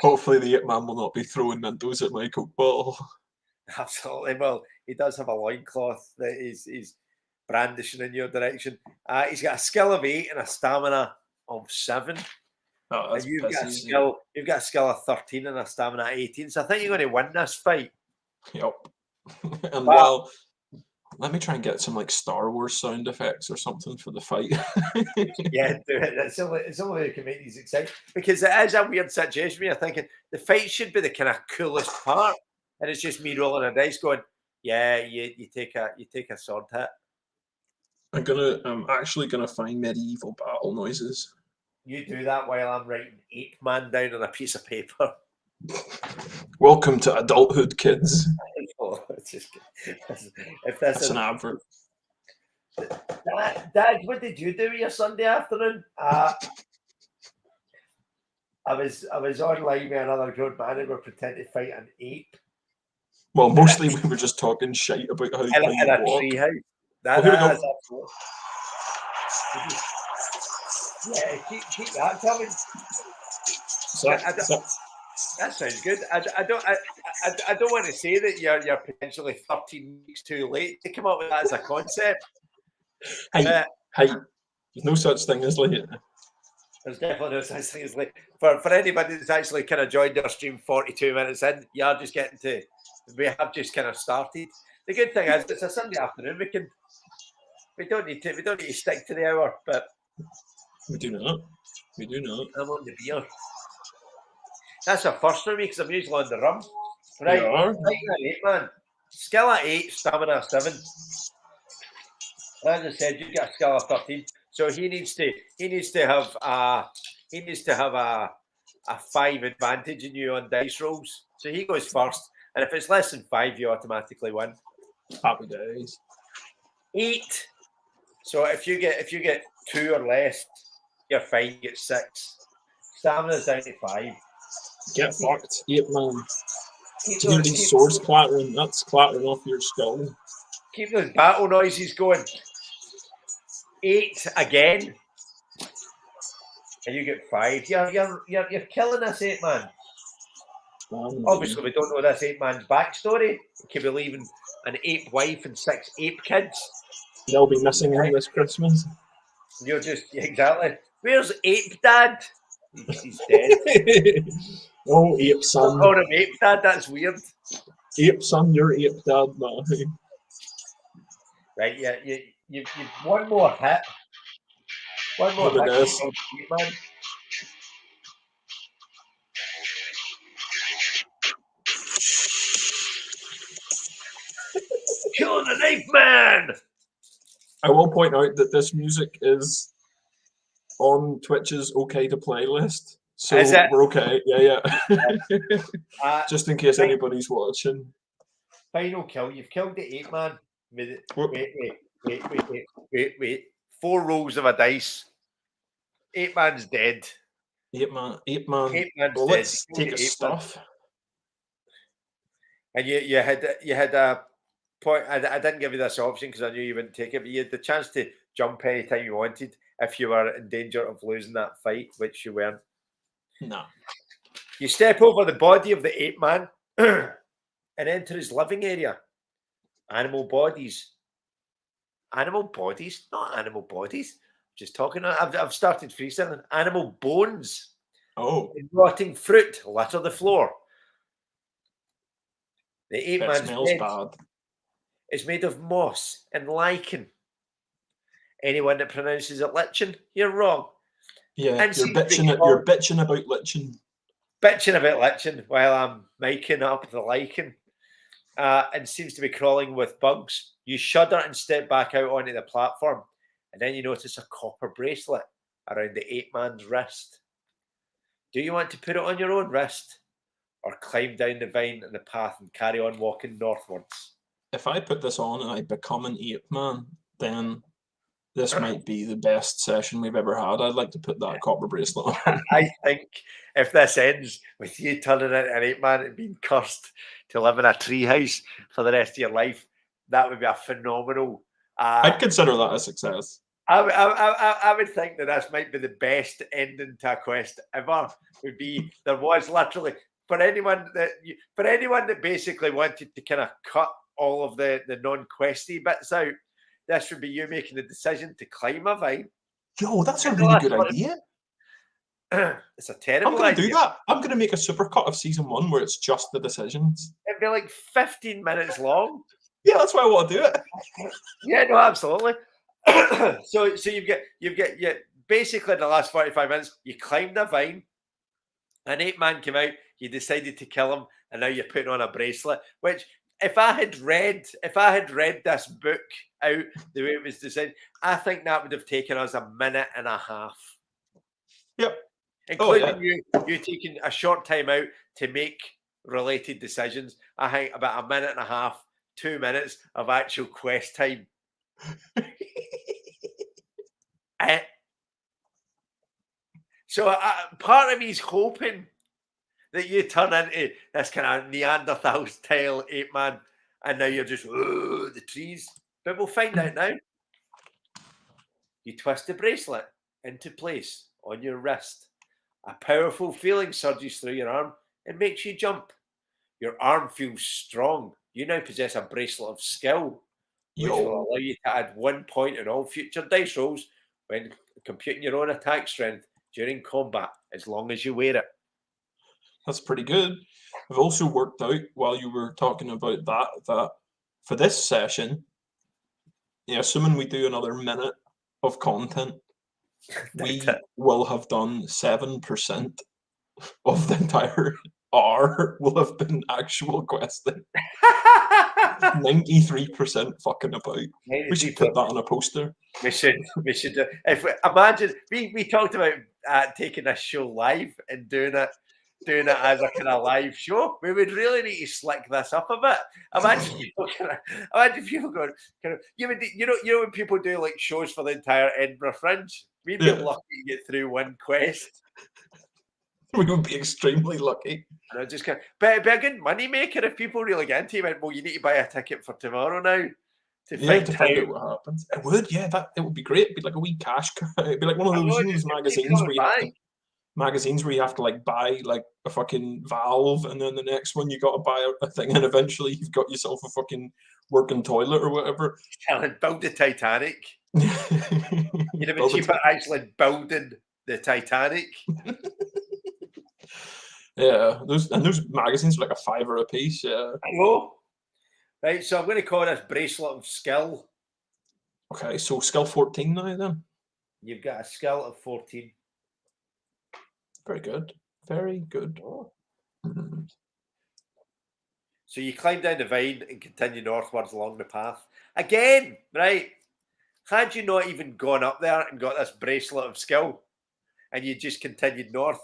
Hopefully the Ape Man will not be throwing Mentos at my Coke bottle. Absolutely. Well, he does have a loincloth that he's brandishing in your direction. He's got a skill of 8 and a stamina of 7. Oh, and you've got a skill of 13 and a stamina of 18. So I think you're going to win this fight. Yep. And well, let me try and get some like Star Wars sound effects or something for the fight. Yeah, do it. It's only way you can make these exciting, because it is a weird situation where you're thinking the fight should be the kind of coolest part, and it's just me rolling a dice going, yeah, you take a sword hit. I'm actually gonna find medieval battle noises. You do that while I'm writing Ape Man down on a piece of paper. Welcome to adulthood, kids. If that's an advert. Dad, what did you do with your Sunday afternoon? I was online with another grown man and we were pretending to fight an ape. Well, mostly we were just talking shite about how you in a walk. tree house. Yeah, keep that coming. That sounds good. I don't want to say that you're potentially 13 weeks too late to come up with that as a concept. Hey, there's no such thing as late. There's definitely no such thing as late. For anybody that's actually kind of joined our stream 42 minutes in, we have just kind of started. The good thing is it's a Sunday afternoon. We don't need to stick to the hour, but we do not. I'm on the beer. That's a first for me because I'm usually on the rum. Right, Ape Man. Skill of 8, stamina 7. As I said, you get a skill of 13. So he needs to have a 5 advantage in you on dice rolls. So he goes first, and if it's less than 5, you automatically win. Happy days. 8. So if you get 2 or less, you're fine. You get 6. Stamina's down to 5. Get fucked, Ape Man. Do you need swords clattering? That's clattering off your skull. Keep those battle noises going. 8 again. And you get 5. You're killing this Ape Man. Obviously, we don't know this Ape Man's backstory. He could be leaving an ape wife and 6 ape kids. They'll be missing him this Christmas. You're just exactly. Where's Ape Dad? He's dead. Oh, Ape Son. Call him Ape Dad. That's weird. Ape Son, you're Ape Dad now. Right, yeah, you've one more hit. One more hit. Man. Killing an Ape Man! I will point out that this music is on Twitch's OK to play list. So we're okay. Yeah. Just in case anybody's watching. Final kill. You've killed the Ape Man. Wait. 4 rolls of a dice. Ape Man's dead. Ape Man. Well, dead. Let's take his stuff. And you had a point. I didn't give you this option because I knew you wouldn't take it, but you had the chance to jump anytime you wanted if you were in danger of losing that fight, which you weren't. No. You step over the body of the Ape Man and enter his living area. Animal bodies. Animal bodies? Not animal bodies. Just talking. I've started freestyling. Animal bones. Oh. And rotting fruit litter the floor. The Ape Man's smells bad. It's made of moss and lichen. Anyone that pronounces it lichen, you're wrong. Yeah, you're bitching about lichen. Bitching about lichen while I'm making up the lichen. and seems to be crawling with bugs. You shudder and step back out onto the platform, and then you notice a copper bracelet around the Ape Man's wrist. Do you want to put it on your own wrist, or climb down the vine and the path and carry on walking northwards? If I put this on and I become an Ape Man, then this might be the best session we've ever had. I'd like to put that copper bracelet on. I think if this ends with you turning into an Ape Man and being cursed to live in a treehouse for the rest of your life, that would be a phenomenal. I'd consider that a success. I would think that this might be the best ending to a quest ever. Would be there was literally for anyone that basically wanted to kind of cut all of the non-questy bits out. This would be you making the decision to climb a vine. Yo, that's a really good idea. It's a terrible idea. I'm going to do that. I'm going to make a supercut of season 1 where it's just the decisions. It'd be like 15 minutes long. Yeah, that's why I want to do it. Yeah, no, absolutely. So you've got basically in the last 45 minutes, you climbed a vine, an Ape Man came out, you decided to kill him, and now you're putting on a bracelet, which if I had read this book out the way it was designed, I think that would have taken us a minute and a half. Yep. Including you taking a short time out to make related decisions. I think about a minute and a half, 2 minutes of actual quest time. So part of me is hoping that you turn into this kind of Neanderthal style Ape Man, and now you're just the trees. But we'll find out now. You twist the bracelet into place on your wrist. A powerful feeling surges through your arm and makes you jump. Your arm feels strong. You now possess a bracelet of skill, which will allow you to add 1 point in all future dice rolls when computing your own attack strength during combat, as long as you wear it. That's pretty good. I've also worked out while you were talking about that for this session, assuming we do another minute of content, we will have done 7% of the entire hour will have been actual questing. 93% fucking about. We should put that on a poster. We should. Imagine we talked about taking this show live and doing it as a kind of live show. We would really need to slick this up a bit. Imagine people going kind of you know when people do like shows for the entire Edinburgh Fringe, we'd be lucky to get through one quest. We would be extremely lucky. But it'd be a good money maker if people really get into it. Well, you need to buy a ticket for tomorrow now to find out what happens. It would, it would be great. It'd be like a wee cash. It'd be like one of those magazines where you have to like buy like a fucking valve, and then the next one you got to buy a thing, and eventually you've got yourself a fucking working toilet or whatever. Build the Titanic. You'd have been cheaper actually building the Titanic. Yeah, those magazines are like a $5 a piece. Yeah. I know. Right, so I'm going to call this Bracelet of Skill. Okay, so skill 14 now then. You've got a skill of 14. Very good. Very good. Oh. So you climb down the vine and continue northwards along the path. Again, right? Had you not even gone up there and got this Bracelet of Skill, and you just continued north,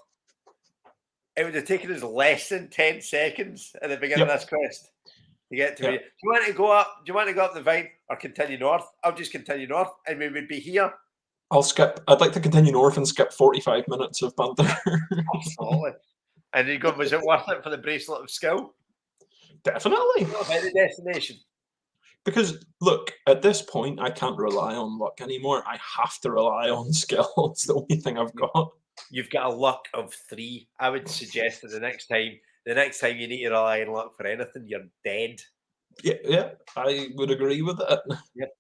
it would have taken us less than 10 seconds at the beginning of this quest to get to me. Do you want to go up? Do you want to go up the vine or continue north? I'll just continue north, and we would be here. I'll skip. I'd like to continue north and skip 45 minutes of banter. Absolutely. And you go, was it worth it for the Bracelet of Skill? Definitely. What about the destination? Because look, at this point, I can't rely on luck anymore. I have to rely on skill. It's the only thing I've got. You've got a luck of 3. I would suggest that the next time you need to rely on luck for anything, you're dead. Yeah, I would agree with that. Yep.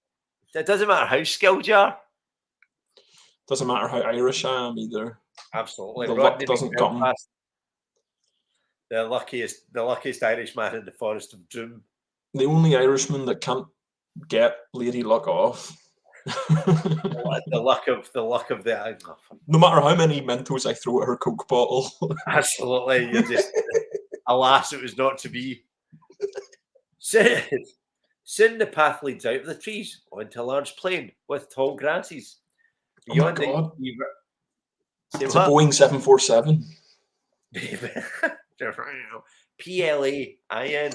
It doesn't matter how skilled you are. Doesn't matter how Irish I am either. Absolutely. The luck doesn't come. The luckiest Irish man in the Forest of Doom. The only Irishman that can't get Lady Luck off. the luck of the. No matter how many Mentos I throw at her Coke bottle. Absolutely, you're just. Alas, it was not to be. Soon the path leads out of the trees onto a large plain with tall grasses. Oh my God. It's a what? Boeing 747. PLAIN.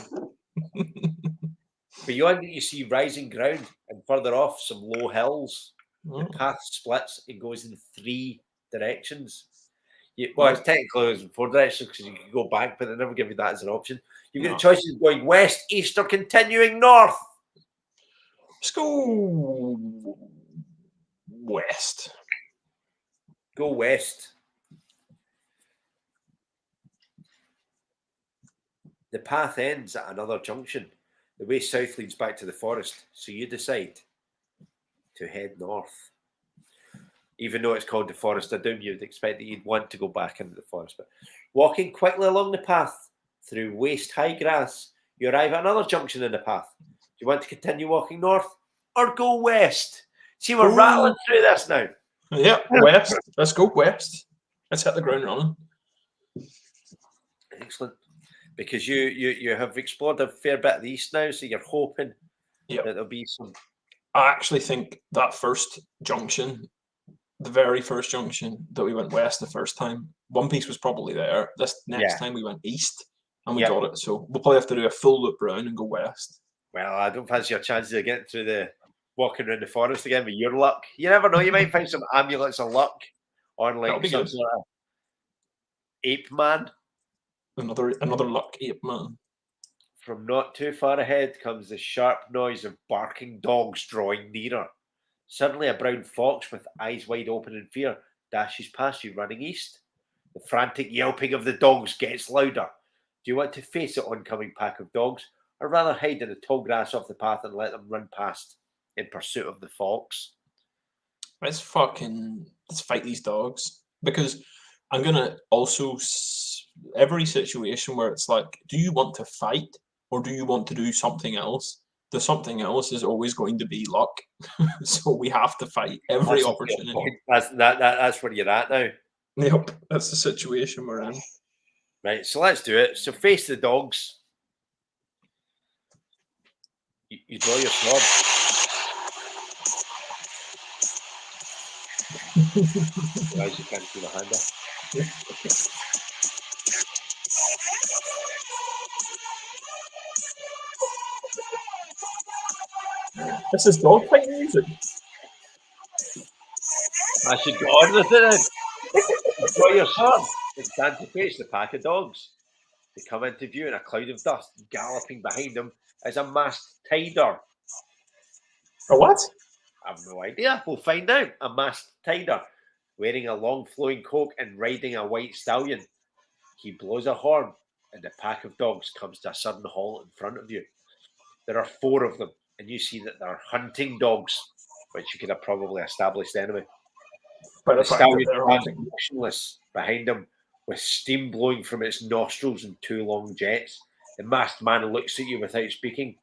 Beyond it, you see rising ground and further off some low hills. The path splits and goes in 3 directions. Well, it's technically in 4 directions because you can go back, but they never give you that as an option. You've got the choices of going west, east, or continuing north. Let's go west. Go west. The path ends at another junction. The way south leads back to the forest, so you decide to head north. Even though it's called the Forest of Doom, you'd expect that you'd want to go back into the forest. But walking quickly along the path through waist-high grass, you arrive at another junction in the path. Do you want to continue walking north or go west? See, we're rattling through this now. Yeah, west. Let's go west. Let's hit the ground running. Excellent. Because you have explored a fair bit of the east now, so you're hoping that there'll be some... I actually think that first junction, the very first junction that we went west the first time, One Piece was probably there. This next time we went east and we got it. So we'll probably have to do a full loop round and go west. Well, I don't fancy your chances of getting through the walking around the forest again with your luck. You never know. You might find some amulets of luck on like some sort of Ape Man. Another luck Ape Man. From not too far ahead comes the sharp noise of barking dogs drawing nearer. Suddenly a brown fox with eyes wide open in fear dashes past you running east. The frantic yelping of the dogs gets louder. Do you want to face the oncoming pack of dogs or rather hide in the tall grass off the path and let them run past in pursuit of the fox? Let's fight these dogs. Because I'm going to also... Every situation where it's like, do you want to fight or do you want to do something else? The something else is always going to be luck. So we have to fight every opportunity. That's where you're at now. Yep, that's the situation we're in. Right, so let's do it. So face the dogs. You draw your sword. Otherwise you can't see the handle. This is dog fight music. I should go on with it then. Draw your sword and stand to face the pack of dogs. They come into view in a cloud of dust. Galloping behind them is a masked tider. A what? I have no idea. We'll find out. A masked tider, wearing a long flowing coat and riding a white stallion. He blows a horn and the pack of dogs comes to a sudden halt in front of you. There are 4 of them, and you see that they're hunting dogs, which you could have probably established anyway. But the stallion stands motionless behind him, with steam blowing from its nostrils in 2 long jets. The masked man looks at you without speaking.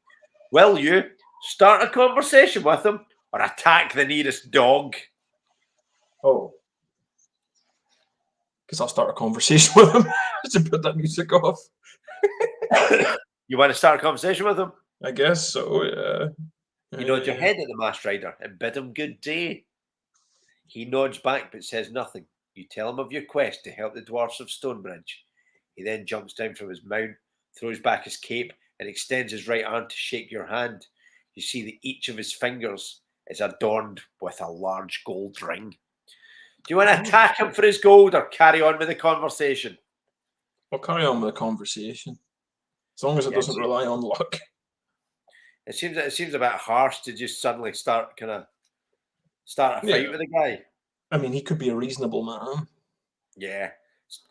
Will you start a conversation with him or attack the nearest dog? Oh. Because I'll start a conversation with him to put that music off. You want to start a conversation with him? I guess so, yeah. You nod your head at the masked rider and bid him good day. He nods back but says nothing. You tell him of your quest to help the dwarfs of Stonebridge. He then jumps down from his mount, throws back his cape, and extends his right arm to shake your hand. You see that each of his fingers is adorned with a large gold ring. Do you want to attack him for his gold or carry on with the conversation? I'll carry on with the conversation. As long as it doesn't rely on luck. It seems a bit harsh to just suddenly start a fight with a guy. I mean, he could be a reasonable man. Yeah.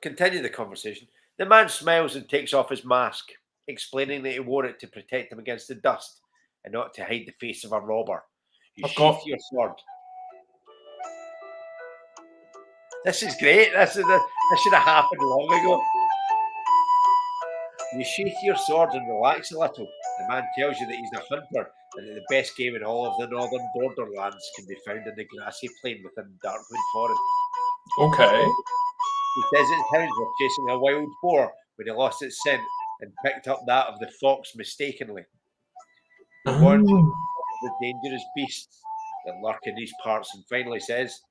Continue the conversation. The man smiles and takes off his mask, explaining that he wore it to protect him against the dust and not to hide the face of a robber. You sheath your sword. This is great. This should have happened long ago. You sheath your sword and relax a little. The man tells you that he's a hunter and that the best game in all of the northern borderlands can be found in the grassy plain within Darkwood Forest. Okay. He says its hounds were chasing a wild boar when he lost its scent and picked up that of the fox mistakenly. He warns him of the dangerous beasts that lurk in these parts, and finally says,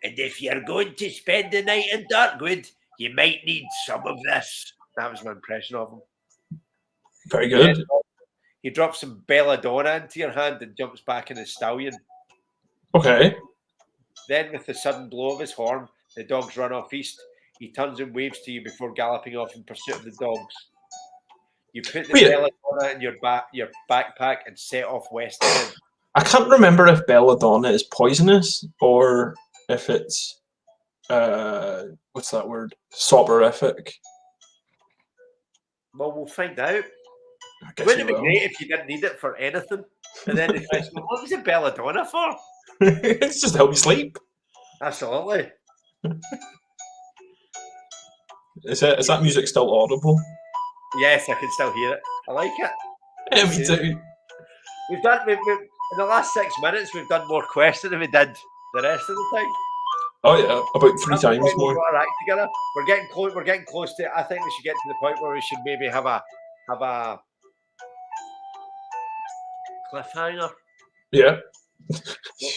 "And if you're going to spend the night in Darkwood, you might need some of this." That was my impression of him. Very good. He drops some belladonna into your hand and jumps back in his stallion. Okay. Then, with the sudden blow of his horn, the dogs run off east. He turns and waves to you before galloping off in pursuit of the dogs. You put the belladonna in your backpack and set off west again. I can't remember if belladonna is poisonous or if it's what's that word? Soporific. Well, we'll find out. Wouldn't it be great if you didn't need it for anything? And then the question, what was the belladonna for? It's just to help you sleep. Absolutely. Is that music still audible? Yes, I can still hear it. I like it. Yeah, me too. We've in the last 6 minutes, we've done more questions than we did the rest of the time. Oh yeah, about 3 times more. We've got our act together. We're getting close. We're getting close to. I think we should get to the point where we should maybe have a cliffhanger. Yeah.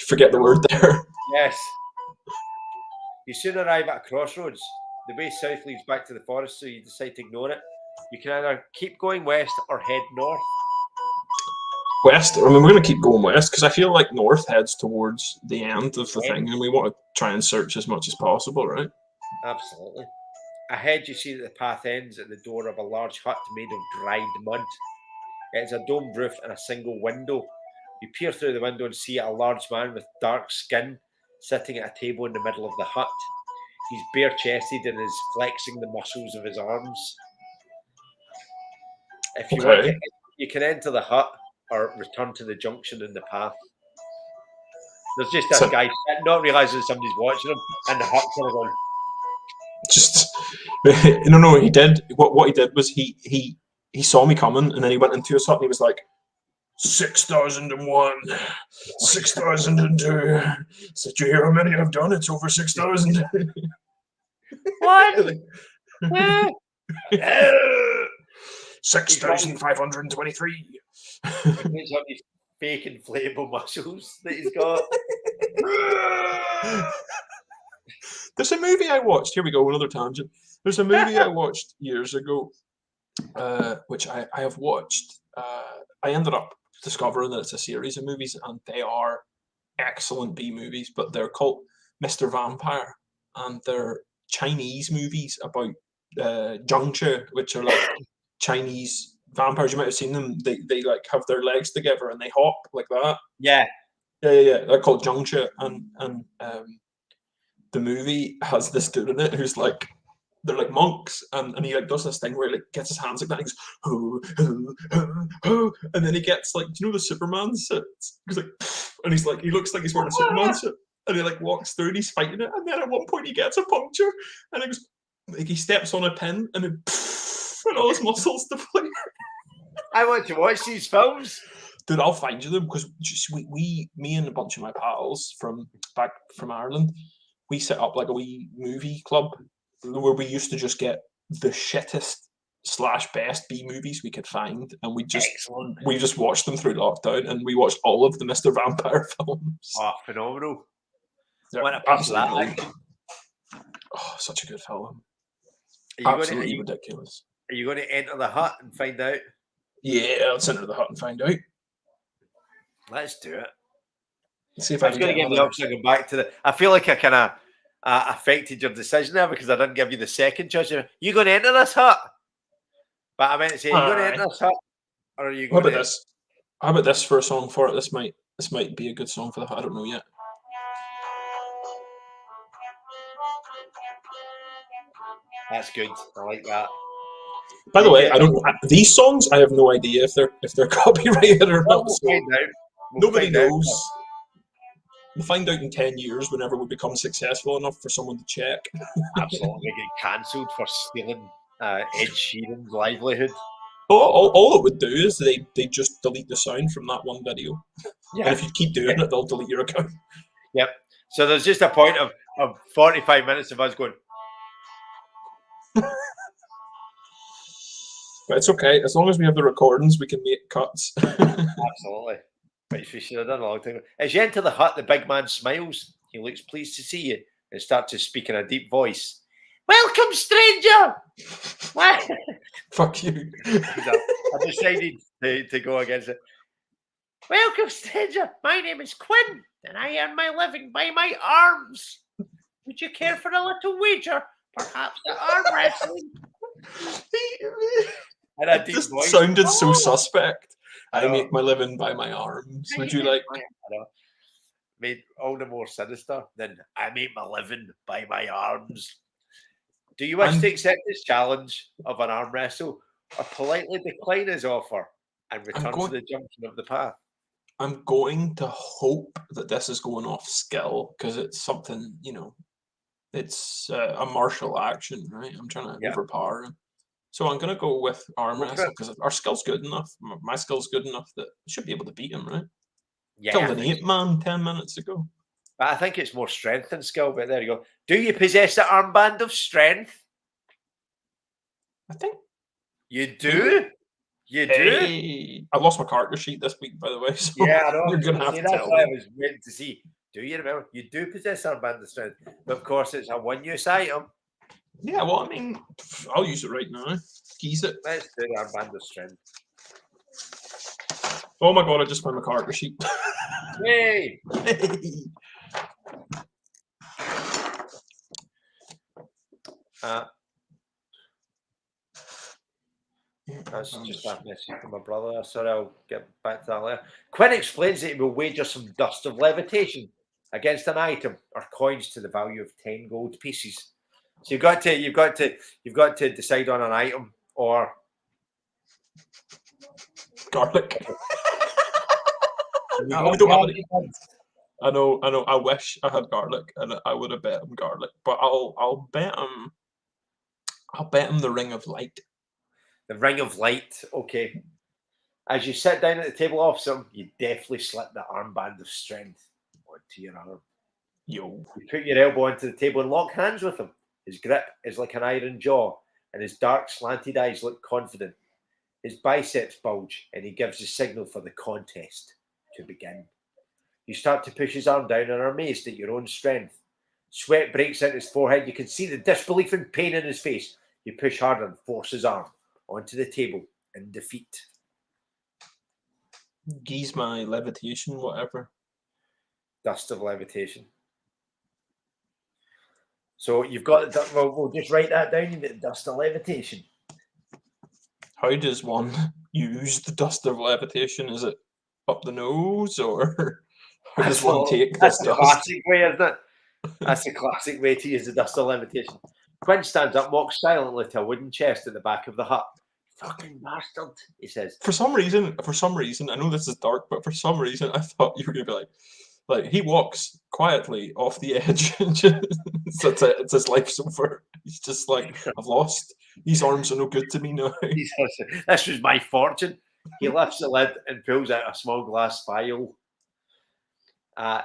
Forget the word there. Yes. You soon arrive at a crossroads. The way south leads back to the forest, so you decide to ignore it. You can either keep going west or head north. West. I mean, we're going to keep going west because I feel like north heads towards the end of the thing, and we want to try and search as much as possible, right? Absolutely. Ahead, you see that the path ends at the door of a large hut made of dried mud. It has a domed roof and a single window. You peer through the window and see a large man with dark skin sitting at a table in the middle of the hut. He's bare-chested and is flexing the muscles of his arms. If you want to, you can enter the hut or return to the junction in the path. There's just this guy not realizing somebody's watching him, and the hut's kind of going. Just no. He did what he did was he saw me coming, and then he went into his hut and he was like, 6,001, 6,002. So do you hear how many I've done? It's over 6,000. What? 6,523. He's got these fake inflatable muscles that he's got. There's a movie I watched. Here we go, another tangent. There's a movie I watched years ago, which I have watched. I ended up discovering that it's a series of movies, and they are excellent B movies, but they're called Mr. Vampire, and they're Chinese movies about Zhangche, which are like Chinese vampires. You might have seen them. They like have their legs together and they hop like that. Yeah. They're called Zhangche, and the movie has this dude in it who's like, they're like monks, and he like does this thing where he like gets his hands like that, and he goes, hoo, hoo, hoo, hoo, and then he gets like, do you know the Superman suit? He's like, and he's like, he looks like he's wearing a Superman suit, and he like walks through and he's fighting it, and then at one point he gets a puncture, and he goes, like he steps on a pin, and then and all his muscles deflate. I want to watch these films. Dude, I'll find you them, because me and a bunch of my pals from back from Ireland, we set up like a wee movie club where we used to just get the shittest / best B movies we could find, and we just watched them through lockdown, and we watched all of the Mr. Vampire films. Oh, phenomenal! Yeah, absolutely. Oh, such a good film. Absolutely ridiculous. Are you going to enter the hut and find out? Yeah, let's enter the hut and find out. Let's do it. Let's see if I was going to give the option to go back to the. I feel like I kind of affected your decision there because I didn't give you the second choice. You going to enter this hut? But I meant to say, are you going to enter this hut, or are you going to? This? How about this for a song for it? This might be a good song for the hut. I don't know yet. That's good. I like that. By the way, these songs. I have no idea if they're copyrighted or not. Nobody knows. We'll find out in 10 years whenever we become successful enough for someone to check. Absolutely, get cancelled for stealing Ed Sheeran's livelihood. All it would do is they just delete the sound from that one video. Yeah. And if you keep doing it, they'll delete your account. Yep. So there's just a point of 45 minutes of us going. But it's okay. As long as we have the recordings, we can make cuts. Absolutely. Which we should have done a long time ago. As you enter the hut, the big man smiles. He looks pleased to see you and starts to speak in a deep voice. Welcome, stranger! Fuck you. I decided to go against it. Welcome, stranger. My name is Quinn, and I earn my living by my arms. Would you care for a little wager? Perhaps at arm wrestling? And it just sounded so suspect. I make my living by my arms. Would you like? Made all the more sinister than I make my living by my arms. Do you wish to accept this challenge of an arm wrestle, or politely decline his offer and return to the junction of the path? I'm going to hope that this is going off skill, because it's something, it's a martial action, right? I'm trying to overpower him. So I'm going to go with arm wrestle, because our skill's good enough. My skill's good enough that I should be able to beat him, right? Yeah, killed an Ape Man 10 minutes ago. But I think it's more strength than skill, but there you go. Do you possess the armband of strength? I think you do. You do? I lost my character sheet this week, by the way. So yeah, I know. You're going to have to that's tell why me. I was waiting to see. Do you remember? You do possess armband of strength. But of course, it's a one-use item. Yeah, well, I mean, I'll use it right now. Keys it. Let's do the armband of strength. Oh my god, I just found my character sheet. Hey! That's just that message from my brother. Sorry, I'll get back to that later. Quinn explains that he will wager some dust of levitation against an item or coins to the value of 10 gold pieces. So you've got to decide on an item or garlic. No, we don't have any. I know. I wish I had garlic, and I would have bet him garlic. But I'll bet him. I'll bet him the ring of light. The ring of light. Okay. As you sit down at the table opposite him, you deftly slip the armband of strength onto your arm. Yo. You put your elbow onto the table and lock hands with him. His grip is like an iron jaw, and his dark, slanted eyes look confident. His biceps bulge, and he gives the signal for the contest to begin. You start to push his arm down and are amazed at your own strength. Sweat breaks out his forehead. You can see the disbelief and pain in his face. You push harder and force his arm onto the table in defeat. Geese my levitation, whatever. Dust of levitation. So you've got, we'll just write that down. You've got the dust of levitation. How does one use the dust of levitation? Is it up the nose, or how does one take this dust? That's the classic way, isn't it? That's the classic way to use the dust of levitation. Quinn stands up, walks silently to a wooden chest at the back of the hut. Fucking bastard, he says. For some reason, I know this is dark, but for some reason, I thought you were going to be like he walks quietly off the edge. That's it. It's his life's over. He's just like, I've lost. These arms are no good to me now. This was my fortune. He lifts the lid and pulls out a small glass vial.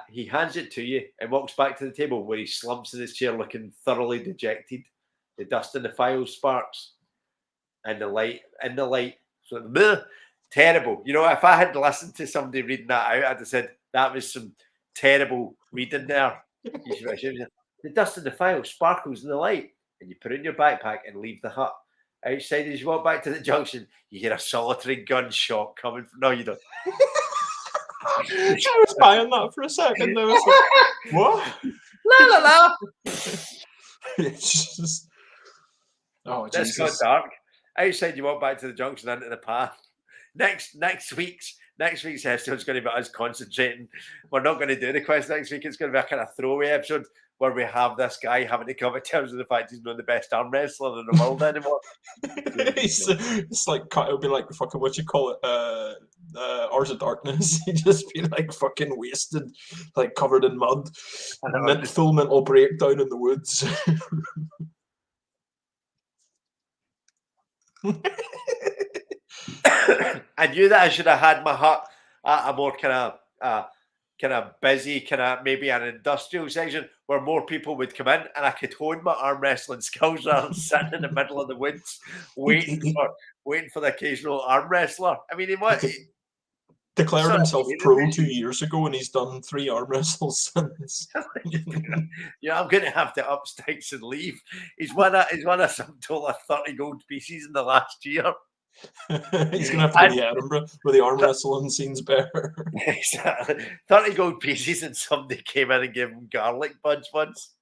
He hands it to you and walks back to the table where he slumps in his chair looking thoroughly dejected. The dust in the vial sparks. And the light, so terrible. You know, if I had listened to somebody reading that out, I'd have said that was some terrible reading there. The dust in the vial sparkles in the light, and you put it in your backpack and leave the hut. Outside, as you walk back to the junction, you hear a solitary gunshot coming from. No, you don't. I was buying that for a second. I was like, what? La la la. It's just. Oh, Jesus. That's got dark. Outside, you walk back to the junction into the path. Next week's episode is going to be us concentrating. We're not going to do the quest next week. It's going to be a kind of throwaway episode where we have this guy having to come to terms with the fact he's not the best arm wrestler in the world anymore. It's like, it'll be like fucking, what you call it, Hours of Darkness. He'd just be like fucking wasted, like covered in mud. Full mental breakdown in the woods. I knew that I should have had my hut a more kind of kind of busy, kind of maybe an industrial section where more people would come in, and I could hone my arm wrestling skills rather than sitting in the middle of the woods waiting for the occasional arm wrestler. I mean, he declared himself pro 2 years ago, and he's done 3 arm wrestles since. I'm going to have to up sticks and leave. He's won a sum total of 30 gold pieces in the last year. He's going to have to go to Edinburgh where the arm wrestling scene's better. Exactly. 30 gold pieces, and somebody came in and gave him garlic buds once.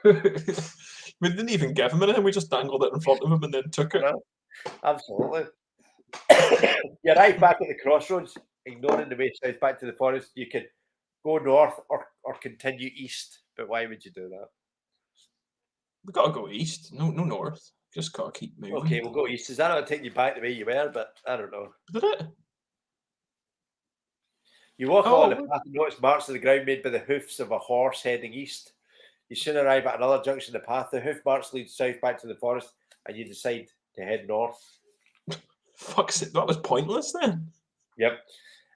We didn't even give him anything. We just dangled it in front of him and then took it. Absolutely. You arrive back at the crossroads, ignoring the way south back to the forest. You could go north or continue east. But why would you do that? We got to go east. No north. Just got to keep moving. Okay, we'll go east. Is that not taking you back the way you were? But I don't know. Did it? You walk along the path and notice marks of the ground made by the hoofs of a horse heading east. You soon arrive at another junction in the path. The hoof marks lead south back to the forest, and you decide to head north. Fuck's it, that was pointless then. Yep.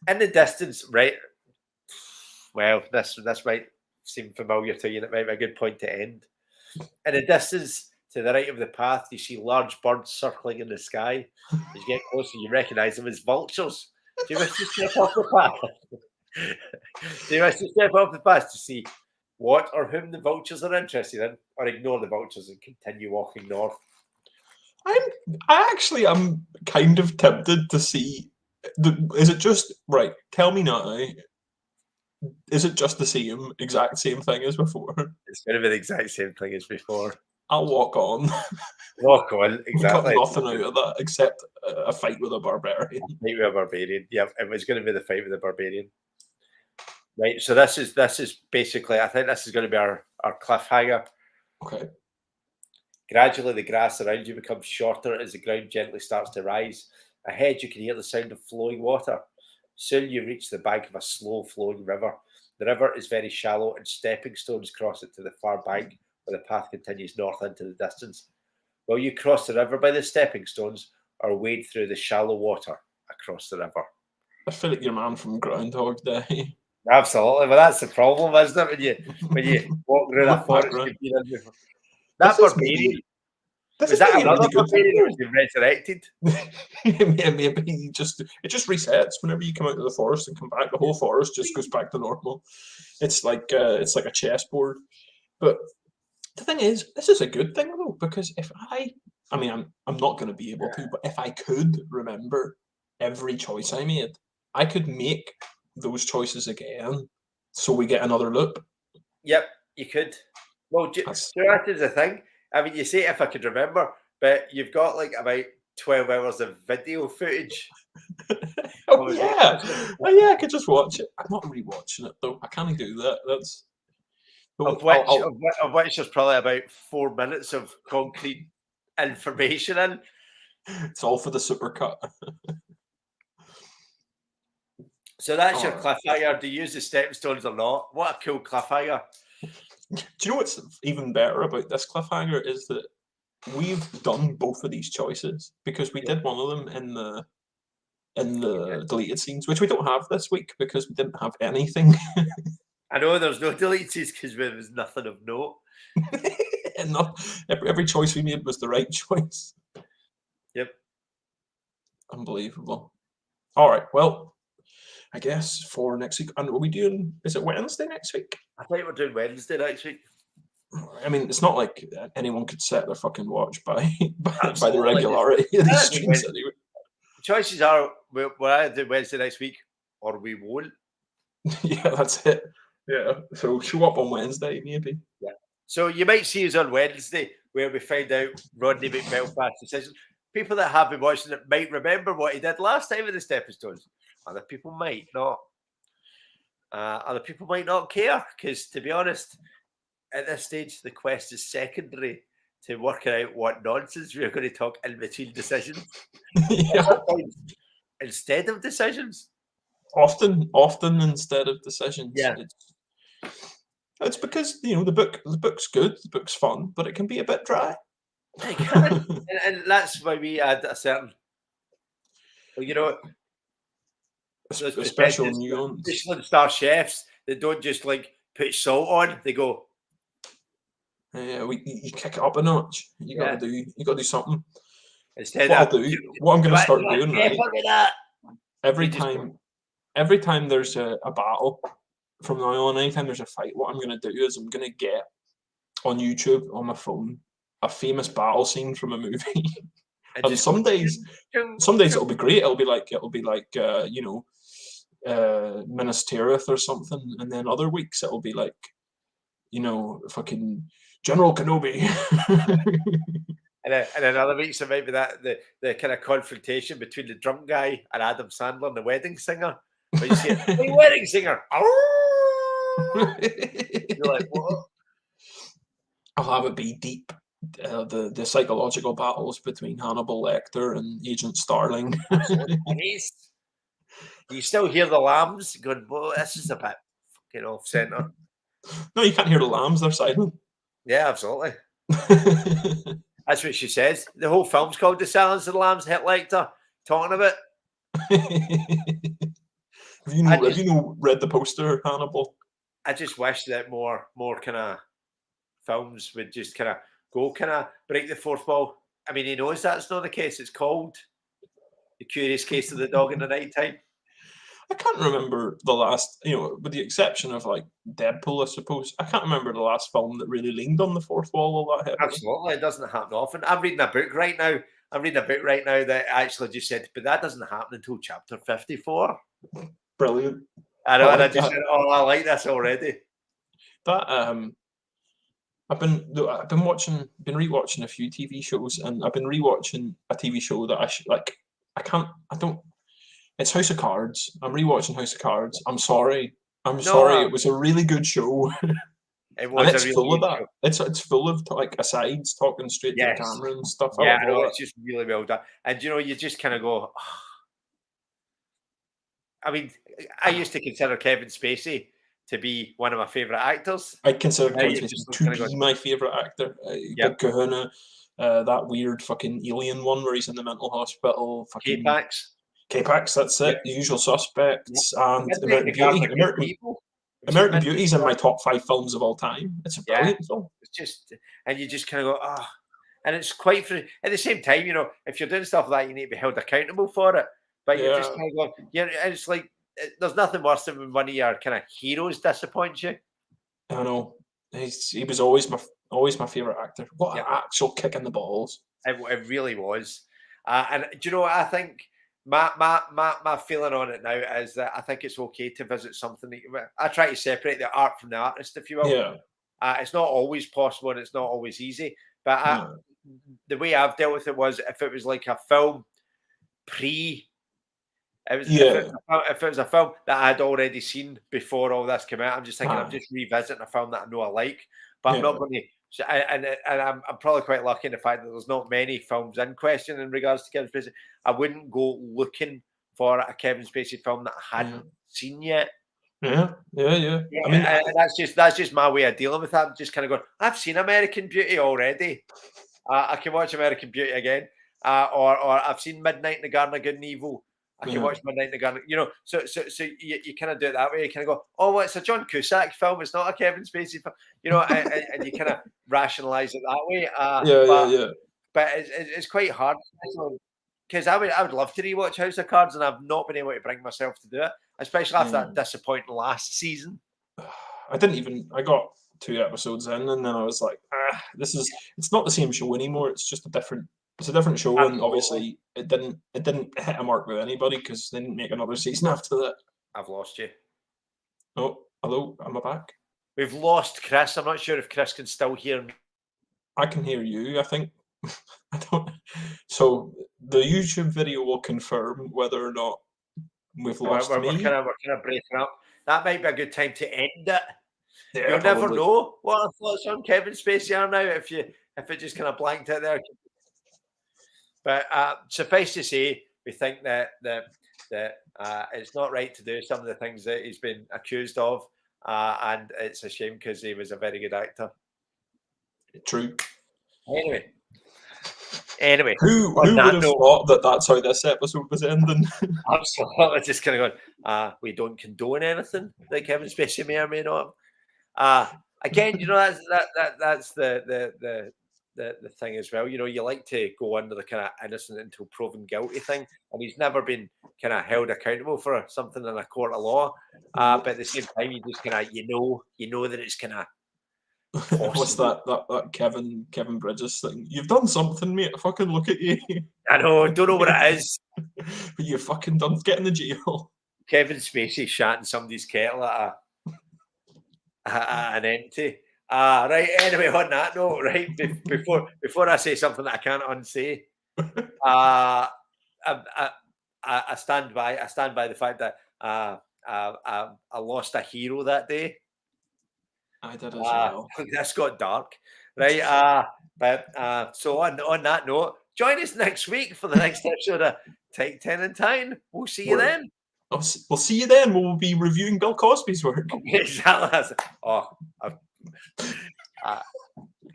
In the distance, right? Well, this might seem familiar to you, and it might be a good point to end. In the distance, to the right of the path, you see large birds circling in the sky. As you get closer, you recognise them as vultures. Do you wish to step off the path? Do you wish to step off the path to see what or whom the vultures are interested in, or ignore the vultures and continue walking north? I'm kind of tempted to see. Is it just right? Tell me now. Is it just the exact same thing as before? It's going to be the exact same thing as before. I'll walk on. Walk on, exactly. We got nothing out of that except a fight with a barbarian. Yeah, it was going to be the fight with the barbarian. Right, so this is basically, I think this is going to be our cliffhanger. Okay. Gradually, the grass around you becomes shorter as the ground gently starts to rise. Ahead, you can hear the sound of flowing water. Soon, you reach the bank of a slow-flowing river. The river is very shallow, and stepping stones cross it to the far bank, where the path continues north into the distance. Will you cross the river by the stepping stones, or wade through the shallow water across the river? I feel like your man from Groundhog Day. Absolutely, but that's the problem, isn't it? When you walk through that forest, that barbarian. Is that another barbarian, or is he resurrected? Maybe it just resets whenever you come out of the forest and come back. The whole forest just goes back to normal. It's like a chessboard. But the thing is, this is a good thing though, because if I'm not going to be able to, but if I could remember every choice I made, I could make those choices again, so we get another loop. Yep, you could. Well, that is the thing. I mean, you say if I could remember, but you've got like about 12 hours of video footage. I could just watch it. I'm not rewatching it though. I can't do that. That's of which there's probably about 4 minutes of concrete information in. It's all for the supercut. So that's your cliffhanger. Do you use the stepping stones or not? What a cool cliffhanger. Do you know what's even better about this cliffhanger is that we've done both of these choices, because we did one of them in the deleted scenes, which we don't have this week because we didn't have anything. I know there's no deleted scenes because there was nothing of note. And every choice we made was the right choice. Yep. Unbelievable. All right, well, I guess for next week, and are we doing? Is it Wednesday next week? I think we're doing Wednesday next week. I mean, it's not like anyone could set their fucking watch by the regularity of these streams anyway. Choices are we're either doing Wednesday next week or we won't. Yeah, that's it. Yeah, so show up on Wednesday maybe. Yeah. So you might see us on Wednesday where we find out Rodney McBelfast's decision. People that have been watching it might remember what he did last time with the Stepping Stones. Other people might not. Other people might not care, because to be honest, at this stage, the quest is secondary to working out what nonsense we're going to talk in between decisions. Instead of decisions. Often instead of decisions. Yeah. It's because, the book's good, the book's fun, but it can be a bit dry. It can. and that's why we add a certain... Well, a special nuance. Michelin star chefs that don't just like put salt on; they go. You kick it up a notch. You got to do something. Instead what I'm going to start doing, right? Every time there's a battle from now on, anytime there's a fight, what I'm going to do is I'm going to get on YouTube on my phone a famous battle scene from a movie. And some days it'll be great. It'll be like Minas Tirith or something, and then other weeks it'll be like, fucking General Kenobi. And then other weeks it might be that the kind of confrontation between the drunk guy and Adam Sandler and the wedding singer. Where you see, hey, wedding singer. You're like, what? I'll have it be deep. The psychological battles between Hannibal Lecter and Agent Starling. You still hear the lambs going, "Whoa, this is a bit fucking off center." No, you can't hear the lambs; they're silent. Yeah, absolutely. That's what she says. The whole film's called "The Silence of the Lambs." Hit Lecter talking about. Have you read the poster, Hannibal? I just wish that more kind of films would just kind of break the fourth wall. I mean, he knows that's not the case. It's called The Curious Case of the Dog in the Nighttime. I can't remember the last, with the exception of like Deadpool, I suppose. I can't remember the last film that really leaned on the fourth wall all that heavily. Absolutely, it doesn't happen often. I'm reading a book right now. That actually just said, but that doesn't happen until chapter 54. Brilliant. I know, and I just said, "Oh, I like this already." That I've been rewatching a few TV shows, and I've been rewatching a TV show that It's House of Cards. I'm rewatching House of Cards. I'm sorry. It was a really good show. It's full of that. It's full of like asides, talking straight to the camera and stuff. Yeah, I know, it's just really well done. And you just kind of go. Oh. I mean, I used to consider Kevin Spacey to be one of my favorite actors. I consider Kevin Spacey to be my favorite actor. Big Kahuna, that weird fucking alien one where he's in the mental hospital. Fucking K-Pax, that's it. The Usual Suspects and American Beauty. American Beauty is in my top 5 films of all time. It's a brilliant film. It's just, and you just kind of go, oh, and it's quite free. At the same time, if you're doing stuff like that, you need to be held accountable for it. But you're just kind of going, it's like, there's nothing worse than when one of your kind of heroes disappoints you. I know. He was always my favorite actor. What an actual kick in the balls. It really was. And do you know what I think? My feeling on it now is that I think it's okay to visit something that I try to separate the art from the artist, if you will. Yeah. It's not always possible and it's not always easy. But the way I've dealt with it was if it was like a film if it was a film that I'd already seen before all this came out, I'm just thinking I'm just revisiting a film that I know I like. But I'm not going to. And I'm probably quite lucky in the fact that there's not many films in question in regards to Kevin Spacey. I wouldn't go looking for a Kevin Spacey film that I hadn't seen yet. Yeah. I mean, that's just my way of dealing with that. I'm just kind of going, I've seen American Beauty already. I can watch American Beauty again. Or I've seen Midnight in the Garden of Good and Evil. I can watch Midnight in the Garden. So you kind of do it that way. You kind of go, oh, well, it's a John Cusack film. It's not a Kevin Spacey film. And you kind of rationalize it that way. But it's quite hard because I would love to rewatch House of Cards, and I've not been able to bring myself to do it, especially after that disappointing last season. I got 2 episodes in, and then I was like, it's not the same show anymore. It's just a different show, and obviously it didn't hit a mark with anybody because they didn't make another season after that. I've lost you. Oh, hello, am I back? We've lost Chris. I'm not sure if Chris can still hear me. I can hear you, I think. I don't. So the YouTube video will confirm whether or not we've lost me. We're kind of breaking up. That might be a good time to end it. Yeah, you'll never know what our thoughts on Kevin Spacey are now if it just kind of blanked out there. But suffice to say, we think that it's not right to do some of the things that he's been accused of, and it's a shame because he was a very good actor. True. Anyway, Anyway, who would have thought that that's how this episode was ending? Absolutely, just kind of going. We don't condone anything that Kevin Spacey may or may not. Again, that's the thing as well. You like to go under the kind of innocent until proven guilty thing, and he's never been kind of held accountable for something in a court of law. But at the same time, you just kind of you know that it's kind of. What's that Kevin Bridges thing? You've done something, mate. Fucking look at you. I know, don't know what it is. But you fucking done. Get in the jail. Kevin Spacey shatting somebody's kettle at an empty. Right. Anyway, on that note, right before I say something that I can't unsay, I stand by the fact that I lost a hero that day. I did as well. This got dark, right? So on that note, join us next week for the next episode of Take 10 and 10. We'll see you then. We'll see you then. We'll be reviewing Bill Cosby's work. Exactly.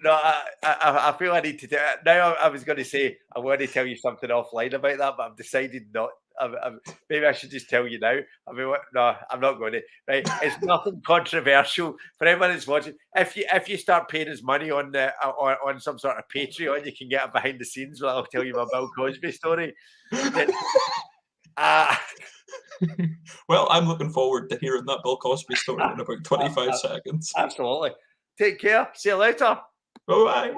No, I feel I need to do it. Now I was going to say I want to tell you something offline about that, but I've decided not. Maybe I should just tell you now. No, I'm not going to. Right, it's nothing controversial for everyone that's watching. If you start paying us money on some sort of Patreon, you can get a behind the scenes where I'll tell you my Bill Cosby story. Well, I'm looking forward to hearing that Bill Cosby story in about 25 seconds. Absolutely. Take care. See you later. Bye-bye.